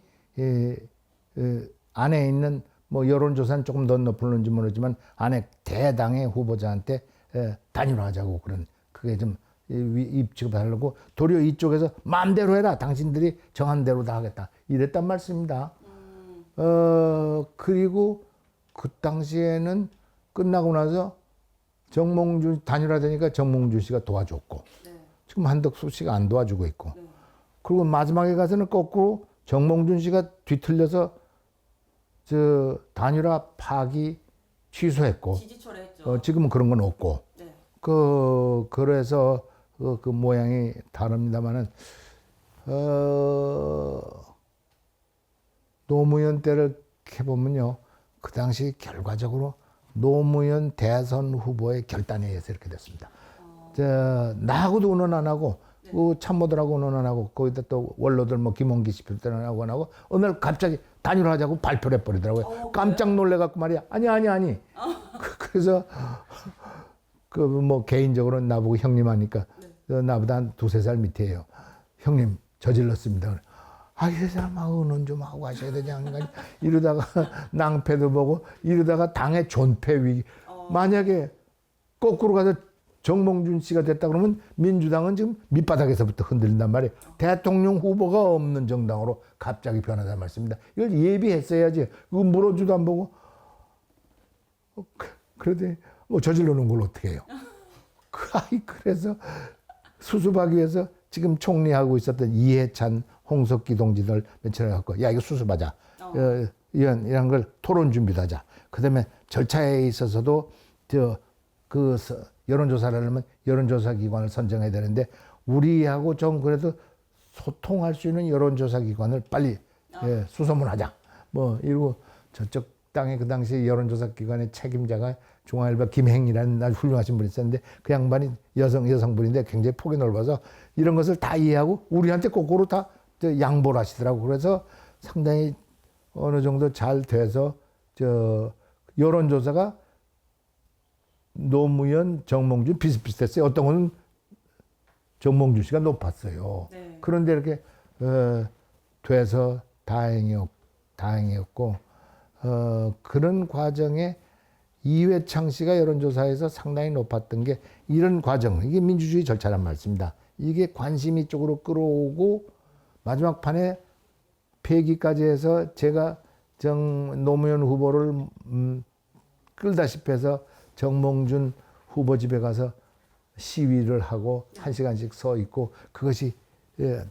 안에 있는 뭐 여론조사는 조금 더 높을는지 모르지만 안에 대당의 후보자한테 단일화하자고 그런 그게 좀 입지가 다르고 도리어 이쪽에서 마음대로 해라. 당신들이 정한 대로 다 하겠다. 이랬단 말씀입니다. 그리고 그 당시에는 끝나고 나서 정몽준 단일화되니까 정몽준 씨가 도와줬고 지금 한덕수 씨가 안 도와주고 있고 그리고 마지막에 가서는 거꾸로 정몽준 씨가 뒤틀려서 저 단일화 파기 취소했고 지지초를 했죠. 지금은 그런 건 없고 그래서 그 모양이 다릅니다만은 노무현 때를 해보면요 그 당시 결과적으로 노무현 대선 후보의 결단에 의해서 이렇게 됐습니다. 나하고도 의논 안 하고 그 참모들하고 의논 안 하고 거기다 또 원로들 뭐 김홍기 씨 비롯하고 안 하고 어느 날 갑자기 단일화하자고 발표를 해버리더라고요. 깜짝 놀래갖고 말이야. 아니. 그래서 그 뭐 개인적으로 나보고 형님 하니까 나보다 한 2-3살 밑이에요. 형님 저질렀습니다. 이 사람하고 의논 좀 하고 하셔야 되지 않을까. 이러다가 낭패도 보고 이러다가 당의 존폐 위기. 만약에 거꾸로 가서 정몽준 씨가 됐다 그러면 민주당은 지금 밑바닥에서부터 흔들린단 말이에요. 대통령 후보가 없는 정당으로 갑자기 변하단 말씀입니다. 이걸 예비했어야지. 그거 물어주도 안 보고. 그러더니 뭐 저질러 놓은 걸 어떻게 해요. 그래서 수습하기 위해서 지금 총리하고 있었던 이해찬, 홍석기 동지들 며칠 갖고 야 이거 수습하자. 이런 걸 토론 준비도 하자. 그다음에 절차에 있어서도 그 여론조사를 하려면 여론조사 기관을 선정해야 되는데 우리하고 좀 그래도 소통할 수 있는 여론조사 기관을 빨리 수소문하자. 뭐 이러고 저쪽 당의 그 당시 여론조사 기관의 책임자가 중앙일보 김행이라는 아주 훌륭하신 분이 있었는데 그 양반이 여성분인데 굉장히 폭이 넓어서 이런 것을 다 이해하고 우리한테 거꾸로 다 양보를 하시더라고. 그래서 상당히 어느 정도 잘 돼서 여론조사가 노무현, 정몽준 비슷비슷했어요. 어떤 거는 정몽준 씨가 높았어요. 그런데 이렇게 돼서 다행이었고 그런 과정에 이회창 씨가 여론조사에서 상당히 높았던 게 이런 과정, 이게 민주주의 절차란 말씀입니다. 이게 관심 이쪽으로 끌어오고 마지막 판에 폐기까지 해서 제가 노무현 후보를 끌다시피 해서 정몽준 후보 집에 가서 시위를 하고 1시간씩 서 있고 그것이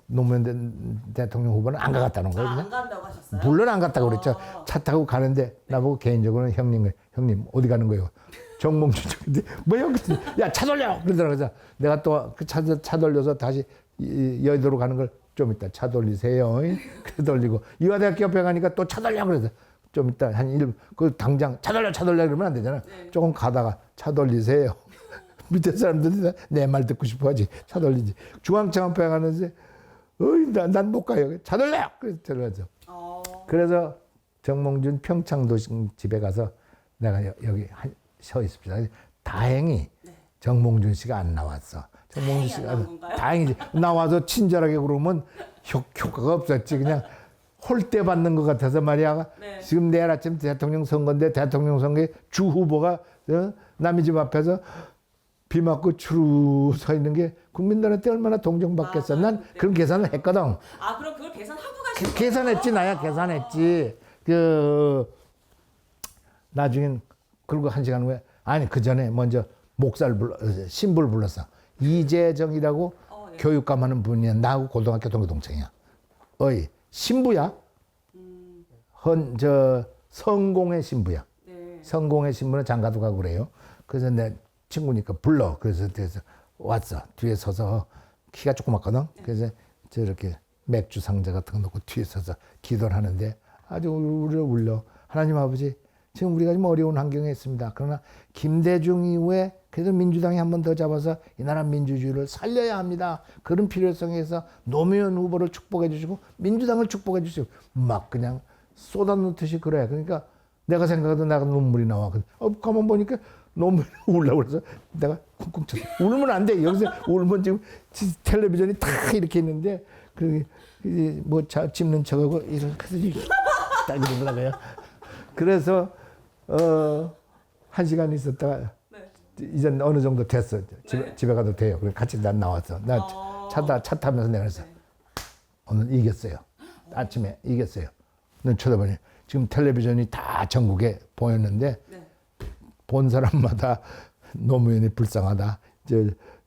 노무현 대통령 후보는 안 가겠다는 거예요. 그냥. 안 간다고 하셨어요? 물론 안 갔다고 그랬죠. 차 타고 가는데 나보고 개인적으로는 형님 어디 가는 거예요? 정몽준 쪽인데 뭐야? 야, 차 돌려! 그러더라고요. 내가 또 그 차 돌려서 다시 여의도로 가는 걸 좀 이따 차 돌리세요. 그래 돌리고 이화대학교 옆에 가니까 또 차 돌려 그래서 좀 이따 그 당장 차 돌려 그러면 안 되잖아. 조금 가다가 차 돌리세요. 밑에 사람들이 내 말 듣고 싶어 하지. 차 돌리지. 중앙청 앞에 가는데 난 못 가요. 차 돌려! 그래서 들어가죠. 그래서 정몽준 평창도심 집에 가서 내가 여기 서 있습니다. 다행히 정몽준 씨가 안 나왔어. 정몽준 씨가 다행이지. 나와서 친절하게 그러면 효과가 없었지. 그냥 홀대 받는 것 같아서 말이야. 지금 내일 아침 대통령 선거인데 대통령 선거에 주 후보가 남의 집 앞에서 비 맞고 추루 서 있는 게 국민들한테 얼마나 동정받겠어. 난 그런 계산을 했거든. 그럼 그걸 계산하고 가신 거예요? 계산했지. 나야 계산했지. 나중엔 그리고 1시간 후에 그 전에 먼저 신부를 불렀어. 이재정이라고 교육감 하는 분이야. 나하고 고등학교 동기동창이야. 신부야? 성공의 신부야. 성공의 신부는 장가도 가고 그래요. 그래서 내 친구니까 불러. 그래서 왔어. 뒤에 서서 키가 조그맣거든. 그래서 저렇게 맥주 상자 같은 거 놓고 뒤에 서서 기도를 하는데 아주 울려. 하나님 아버지, 지금 우리가 좀 어려운 환경에 있습니다. 그러나 김대중 이후에 그래도 민주당이 한 번 더 잡아서 이 나라 민주주의를 살려야 합니다. 그런 필요성에서 노무현 후보를 축복해 주시고 민주당을 축복해 주시고 막 그냥 쏟아놓듯이 그래. 그러니까 내가 생각해도 내가 눈물이 나와. 가만 보니까 노무현 울려고 그래서 내가 쿵쿵 쳤어. 울면 안 돼. 여기서 울면 지금 텔레비전이 다 이렇게 있는데 뭐 짚는 척하고 이렇게 딱 이러더라고요. 그래서 1시간 있었다가 이제 어느 정도 됐어. 집에 가도 돼요. 그래서 같이 난 나왔어. 나 차 타면서 내가 그랬어. 오늘 이겼어요. 아침에 이겼어요. 넌 쳐다보니 지금 텔레비전이 다 전국에 보였는데 본 사람마다 노무현이 불쌍하다.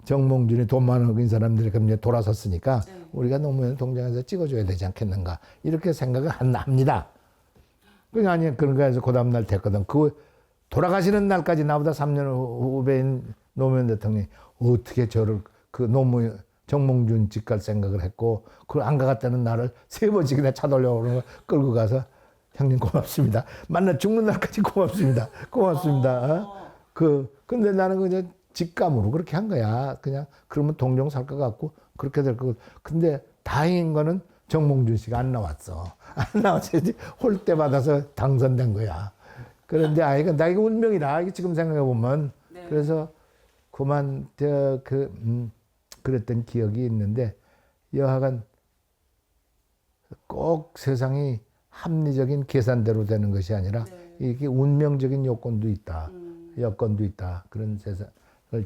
정몽준이 돈 많은 사람들이 그럼 이제 돌아섰으니까 우리가 노무현 동장에서 찍어줘야 되지 않겠는가. 이렇게 생각을 합니다. 그게 아니야. 그런 거에서 그 다음날 됐거든. 돌아가시는 날까지 나보다 3년 후배인 노무현 대통령이 어떻게 저를 정몽준 집 갈 생각을 했고, 그걸 안 가갔다는 나를 3번씩이나 차 돌려오는 걸 끌고 가서 형님 고맙습니다. 만나 죽는 날까지 고맙습니다. 고맙습니다. 근데 나는 그냥 직감으로 그렇게 한 거야. 그냥 그러면 동정 살 것 같고 그렇게 될 거고. 근데 다행인 거는 정몽준 씨가 안 나왔어. 안 나와서 홀대 받아서 당선된 거야. 그런데 나 이거 운명이다. 이게 지금 생각해 보면. 그래서 그만 그랬던 기억이 있는데 여하간 꼭 세상이 합리적인 계산대로 되는 것이 아니라 이게 운명적인 요건도 있다. 여건도 있다. 그런 세상을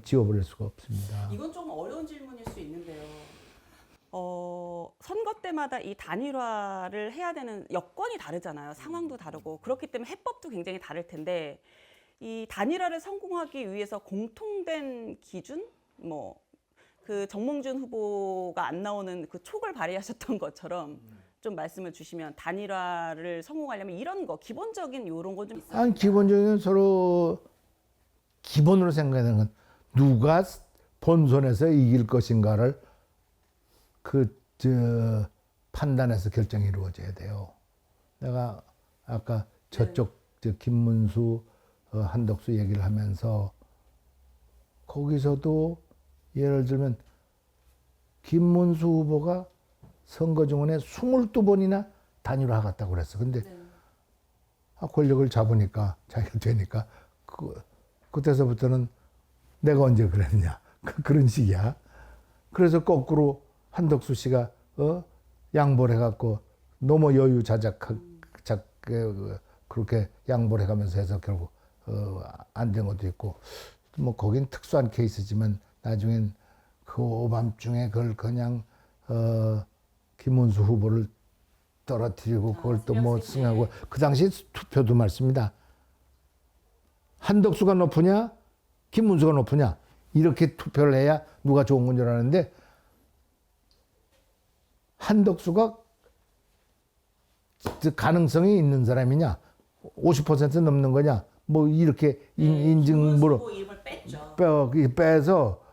지워버릴 수가 없습니다. 이건 좀 어려운 질문일 수 있는데요. 선거 때마다 이 단일화를 해야 되는 여건이 다르잖아요. 상황도 다르고 그렇기 때문에 해법도 굉장히 다를 텐데 이 단일화를 성공하기 위해서 공통된 기준, 그 정몽준 후보가 안 나오는 그 촉을 발휘하셨던 것처럼 좀 말씀을 주시면 단일화를 성공하려면 이런 거 기본적인 이런 건 좀 있어요. 기본적인 서로 기본으로 생각하는 건 누가 본선에서 이길 것인가를 판단해서 결정이 이루어져야 돼요. 내가 아까 저쪽 김문수, 한덕수 얘기를 하면서 거기서도 예를 들면 김문수 후보가 선거 중원에 22번이나 단일화하겠다고 그랬어. 근데 권력을 잡으니까 자기가 되니까 그때서부터는 내가 언제 그랬냐. 그런 식이야. 그래서 거꾸로 한덕수 씨가 양보를 해갖고 너무 여유자작 그렇게 양보를 해가면서 해서 결국 안 된 것도 있고 거긴 특수한 케이스지만 나중엔 그 오밤중에 그걸 그냥 김문수 후보를 떨어뜨리고 그걸 또 승하고 그 당시 투표도 말씀입니다. 한덕수가 높으냐 김문수가 높으냐 이렇게 투표를 해야 누가 좋은 건 줄 아는데 한덕수가 가능성이 있는 사람이냐? 50% 넘는 거냐? 뭐 이렇게 인증으로 김문수 이름을 뺐죠. 빼서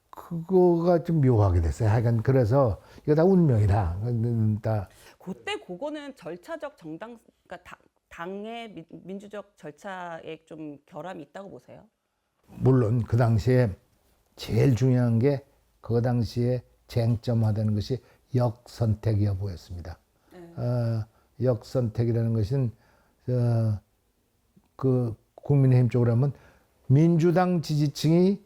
그거가 좀 묘하게 됐어요. 하여간 그래서 이거 다 운명이다. 다 그때 그거는 절차적 정당, 그러니까 당의 민주적 절차에 좀 결함이 있다고 보세요? 물론 그 당시에 제일 중요한 게 그 당시에 쟁점화되는 것이 역선택 여부였습니다. 역선택이라는 것은 그 국민의힘 쪽으로 하면 민주당 지지층이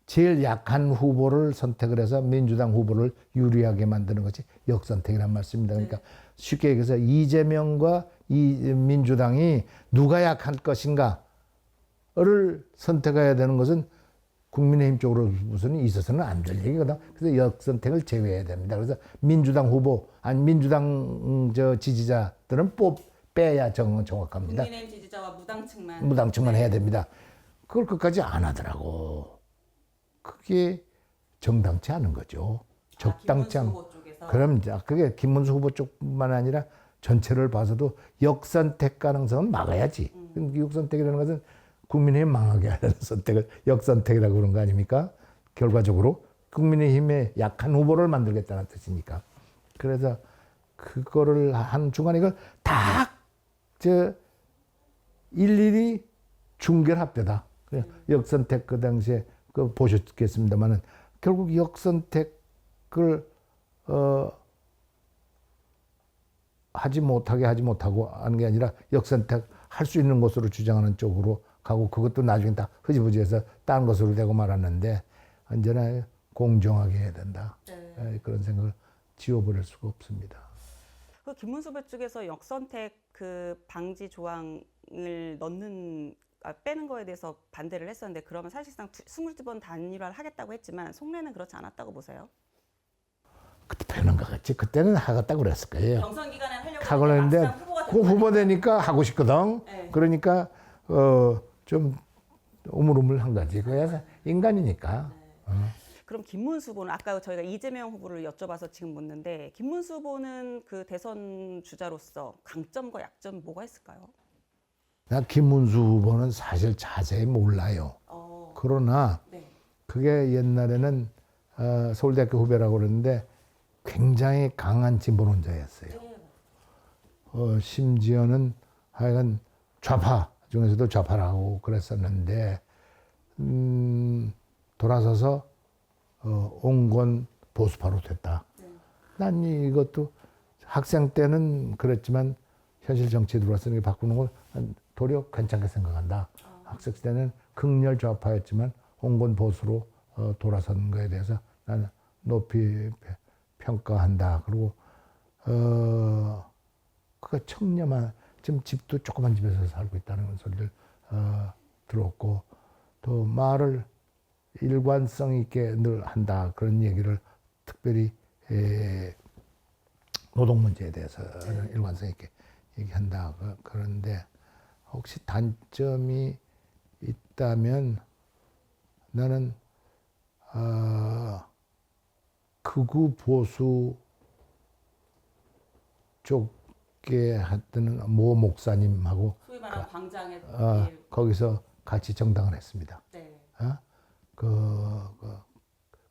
제일 약한 후보를 선택을 해서 민주당 후보를 유리하게 만드는 것이 역선택이란 말씀입니다. 그러니까 쉽게 얘기해서 이재명과 민주당이 누가 약할 것인가를 선택해야 되는 것은 국민의힘 쪽으로 우선은 있어서는 안 될 얘기거든. 그래서 역선택을 제외해야 됩니다. 그래서 민주당 후보, 아니 민주당 지지자들은 빼야 정확합니다. 국민의힘 지지자와 무당층만. 무당층만 해야 됩니다. 그걸 끝까지 안 하더라고. 그게 정당치 않은 거죠. 적당치 않은. 그럼 그게 김문수 후보 쪽뿐만 아니라 전체를 봐서도 역선택 가능성은 막아야지. 역선택이라는 것은 국민의힘 망하게 하는 선택을 역선택이라고 그런 거 아닙니까? 결과적으로 국민의힘의 약한 후보를 만들겠다는 뜻이니까. 그래서 그거를 한 중간에 이걸 다 일일이 중결합되다. 역선택 그 당시에 보셨겠습니다만은 결국 역선택을 하지 못하고 하는 게 아니라 역선택 할 수 있는 것으로 주장하는 쪽으로 가고 그것도 나중에 다 흐지부지해서 딴 것으로 되고 말았는데 언제나 공정하게 해야 된다. 그런 생각을 지워버릴 수가 없습니다. 그 김문수 배 쪽에서 역선택 그 방지 조항을 빼는 거에 대해서 반대를 했었는데 그러면 사실상 22번 단일화를 하겠다고 했지만 속내는 그렇지 않았다고 보세요? 그때 빼는 것 같지. 그때는 하겠다고 그랬을 거예요. 경선 기간에 하려고 하고 했는데 그 후보 되니까 하고 싶거든. 네. 그러니까 좀 우물우물한 거지. 그래서 인간이니까. 그럼 김문수 후보는 아까 저희가 이재명 후보를 여쭤봐서 지금 묻는데 김문수 후보는 그 대선 주자로서 강점과 약점 뭐가 있을까요? 나 김문수 후보는 사실 자세히 몰라요. 그러나 네. 그게 옛날에는 서울대학교 후배라고 그러는데 굉장히 강한 진보론자였어요. 심지어는 하여간 좌파 중에서도 좌파라고 그랬었는데 돌아서서 온건 보수파로 됐다. 난 이것도 학생 때는 그랬지만 현실 정치에 들어왔으니 바꾸는 걸 도리어 괜찮게 생각한다. 학생 때는 극렬 좌파였지만 온건 보수로 돌아선 거에 대해서 나는 높이 평가한다. 그리고 그 청렴한 지금 집도 조그만 집에서 살고 있다는 소리를 들었고 또 말을 일관성 있게 늘 한다. 그런 얘기를 특별히 노동 문제에 대해서 일관성 있게 얘기한다. 그런데 혹시 단점이 있다면 나는 극우 보수 쪽에 하던 모 목사님하고 소위 말하는 광장에 거기서 같이 정당을 했습니다. 네.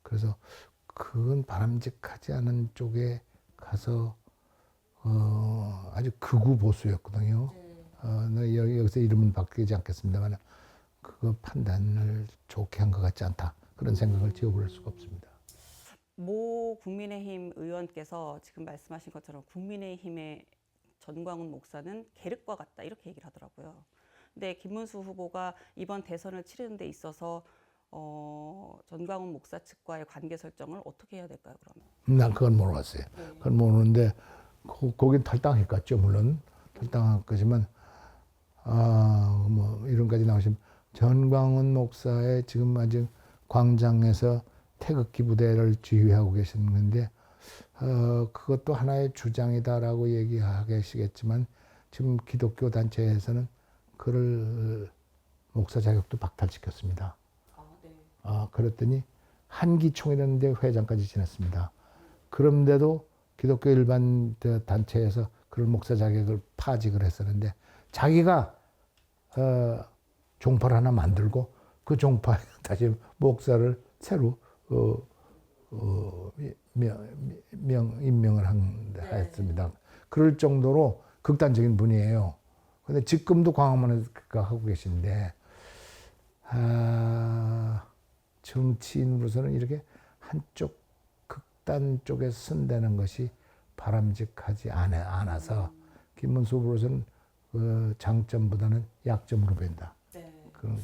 그래서 그건 바람직하지 않은 쪽에 가서 아주 극우 보수였거든요. 나 여기서 이름은 바뀌지 않겠습니다만 그 판단을 좋게 한 것 같지 않다. 그런 생각을 지워버릴 수가 없습니다. 모 국민의힘 의원께서 지금 말씀하신 것처럼 국민의힘의 전광훈 목사는 계륵과 같다 이렇게 얘기를 하더라고요. 근데 김문수 후보가 이번 대선을 치르는 데 있어서 전광훈 목사 측과의 관계 설정을 어떻게 해야 될까요, 그러면? 난 그건 모르겠어요. 그건 모르는데 거긴 탈당했겠죠, 물론. 탈당할 거지만 뭐 이런까지 나오시면 전광훈 목사의 지금 아직 광장에서 태극기 부대를 지휘하고 계시는데 그것도 하나의 주장이다라고 얘기하시겠지만 지금 기독교 단체에서는 그를 목사 자격도 박탈시켰습니다. 네. 그랬더니 한기총이라는 데 회장까지 지냈습니다. 그런데도 기독교 일반 단체에서 그런 목사 자격을 파직을 했었는데 자기가 종파를 하나 만들고 그 종파에 다시 목사를 새로 임명을 했습니다. 그럴 정도로 극단적인 분이에요. 근데 지금도 광화문에 하고 계신데 정치인으로서는 이렇게 한쪽 극단 쪽에 선대는 것이 바람직하지 않아서 김문수 후보로서는 장점보다는 약점으로 보인다.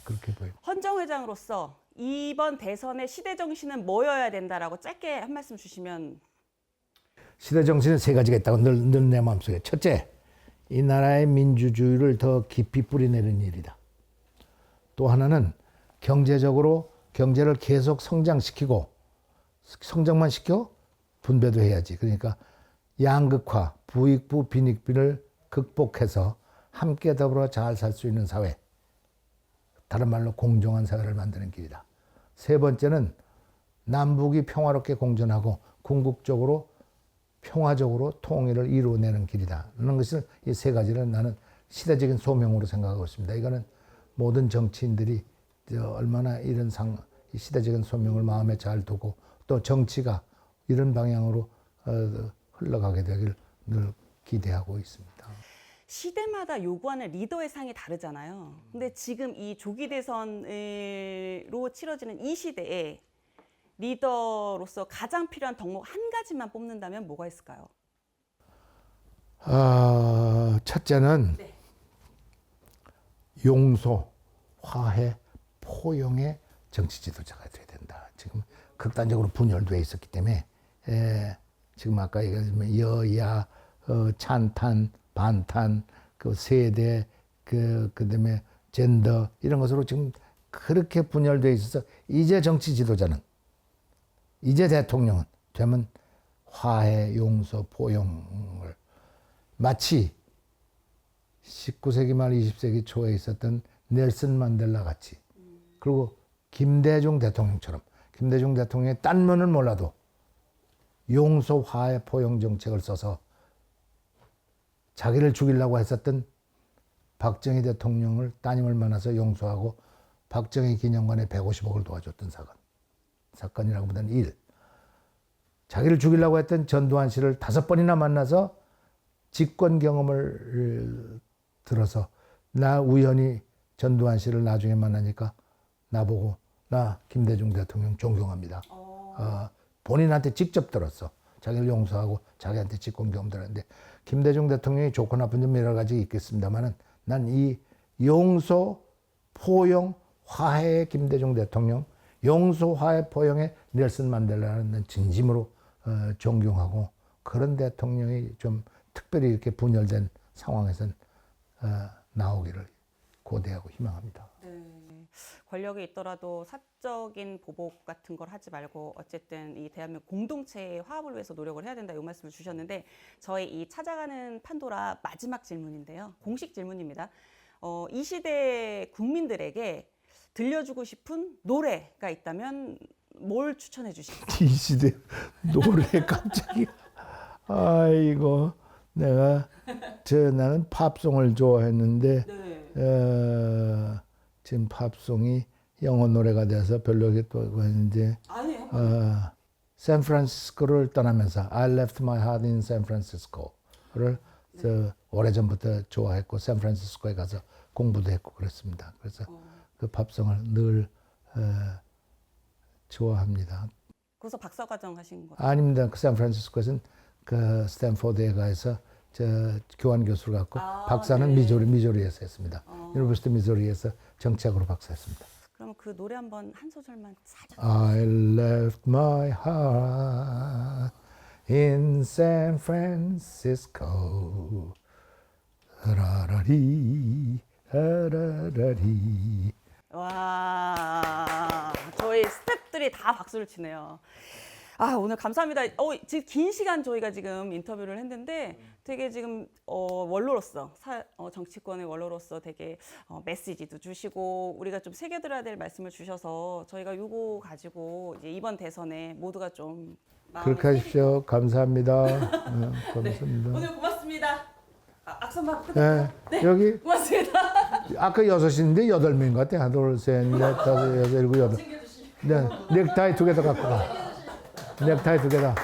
그렇게 보입니다. 헌정 회장으로서 이번 대선의 시대 정신은 뭐여야 된다라고 짧게 한 말씀 주시면. 시대 정신은 세 가지가 있다고 늘 내 마음속에. 첫째, 이 나라의 민주주의를 더 깊이 뿌리내는 일이다. 또 하나는 경제적으로 경제를 계속 성장시키고 성장만 시켜 분배도 해야지. 그러니까 양극화, 부익부, 빈익빈을 극복해서 함께 더불어 잘 살 수 있는 사회. 다른 말로 공정한 사회를 만드는 길이다. 세 번째는 남북이 평화롭게 공존하고 궁극적으로 평화적으로 통일을 이루어내는 길이다. 라는 것을 이 세 가지는 나는 시대적인 소명으로 생각하고 있습니다. 이거는 모든 정치인들이 얼마나 이런 시대적인 소명을 마음에 잘 두고 또 정치가 이런 방향으로 흘러가게 되길 늘 기대하고 있습니다. 시대마다 요구하는 리더의 상이 다르잖아요. 근데 지금 이 조기 대선으로 치러지는 이 시대에 리더로서 가장 필요한 덕목 한 가지만 뽑는다면 뭐가 있을까요? 첫째는 용서, 화해, 포용의 정치 지도자가 돼야 된다. 지금 극단적으로 분열돼 있었기 때문에 지금 아까 얘기했지만 여야, 찬탄, 반탄, 그 세대, 그다음에 젠더 이런 것으로 지금 그렇게 분열돼 있어서 이제 정치 지도자는 이제 대통령은 되면 화해, 용서, 포용을 마치 19세기 말 20세기 초에 있었던 넬슨 만델라 같이 그리고 김대중 대통령처럼 김대중 대통령의 딴 면은 몰라도 용서, 화해, 포용 정책을 써서 자기를 죽이려고 했었던 박정희 대통령을 따님을 만나서 용서하고 박정희 기념관에 150억을 도와줬던 사건이라고 보다는 일. 자기를 죽이려고 했던 전두환 씨를 5번이나 만나서 직권 경험을 들어서 나 우연히 전두환 씨를 나중에 만나니까 나보고 나 김대중 대통령 존경합니다. 본인한테 직접 들었어. 자기를 용서하고 자기한테 직권 경험 들었는데 김대중 대통령이 좋고 나쁜 점 여러 가지 있겠습니다만은 난 이 용서, 포용, 화해의 김대중 대통령, 용서, 화해, 포용의 넬슨 만델라는 진심으로 존경하고 그런 대통령이 좀 특별히 이렇게 분열된 상황에선 나오기를 고대하고 희망합니다. 권력에 있더라도 사적인 보복 같은 걸 하지 말고 어쨌든 이 대한민국 공동체의 화합을 위해서 노력을 해야 된다 이 말씀을 주셨는데 저희 이 찾아가는 판도라 마지막 질문인데요. 공식 질문입니다. 이 시대 국민들에게 들려주고 싶은 노래가 있다면 뭘 추천해 주실까요? 이 시대 노래 갑자기 아이고 내가 나는 팝송을 좋아했는데 지금 팝송이 영어 노래가 돼서 별로 또 이제 샌프란시스코를 떠나면서 I left my heart in San Francisco를 오래전부터 좋아했고 샌프란시스코에 가서 공부도 했고 그랬습니다. 그래서 그 팝송을 늘 좋아합니다. 거기서 박사과정 하신 거예요? 아닙니다. 그 샌프란시스코에서는 그 스탠포드에 가서 교환 교수를 갖고 박사는 미조리에서 했습니다. 유니버시티 미조리에서 정치학으로 박사했습니다. 그럼 그 노래 한번 한 소절만 살짝. I left my heart in San Francisco. 라라리 라라리. 와, 저희 스태프들이 다 박수를 치네요. 오늘 감사합니다. 지금 긴 시간 저희가 지금 인터뷰를 했는데 되게 지금 원로로서 정치권의 원로로서 되게 메시지도 주시고 우리가 좀 새겨들어야 될 말씀을 주셔서 저희가 요거 가지고 이제 이번 대선에 모두가 좀 그렇게 하십시오. 감사합니다. 고맙습니다. 오늘 고맙습니다. 악선 바로 끝. 네, 여기 고맙습니다. 아까 6인데 8명인 것 같아. 하나, 둘, 셋, 넷, 다섯, 여섯, 일곱, 여덟. 네, 넥타이 2개 더 갖고 가. 넥타이 2개 더.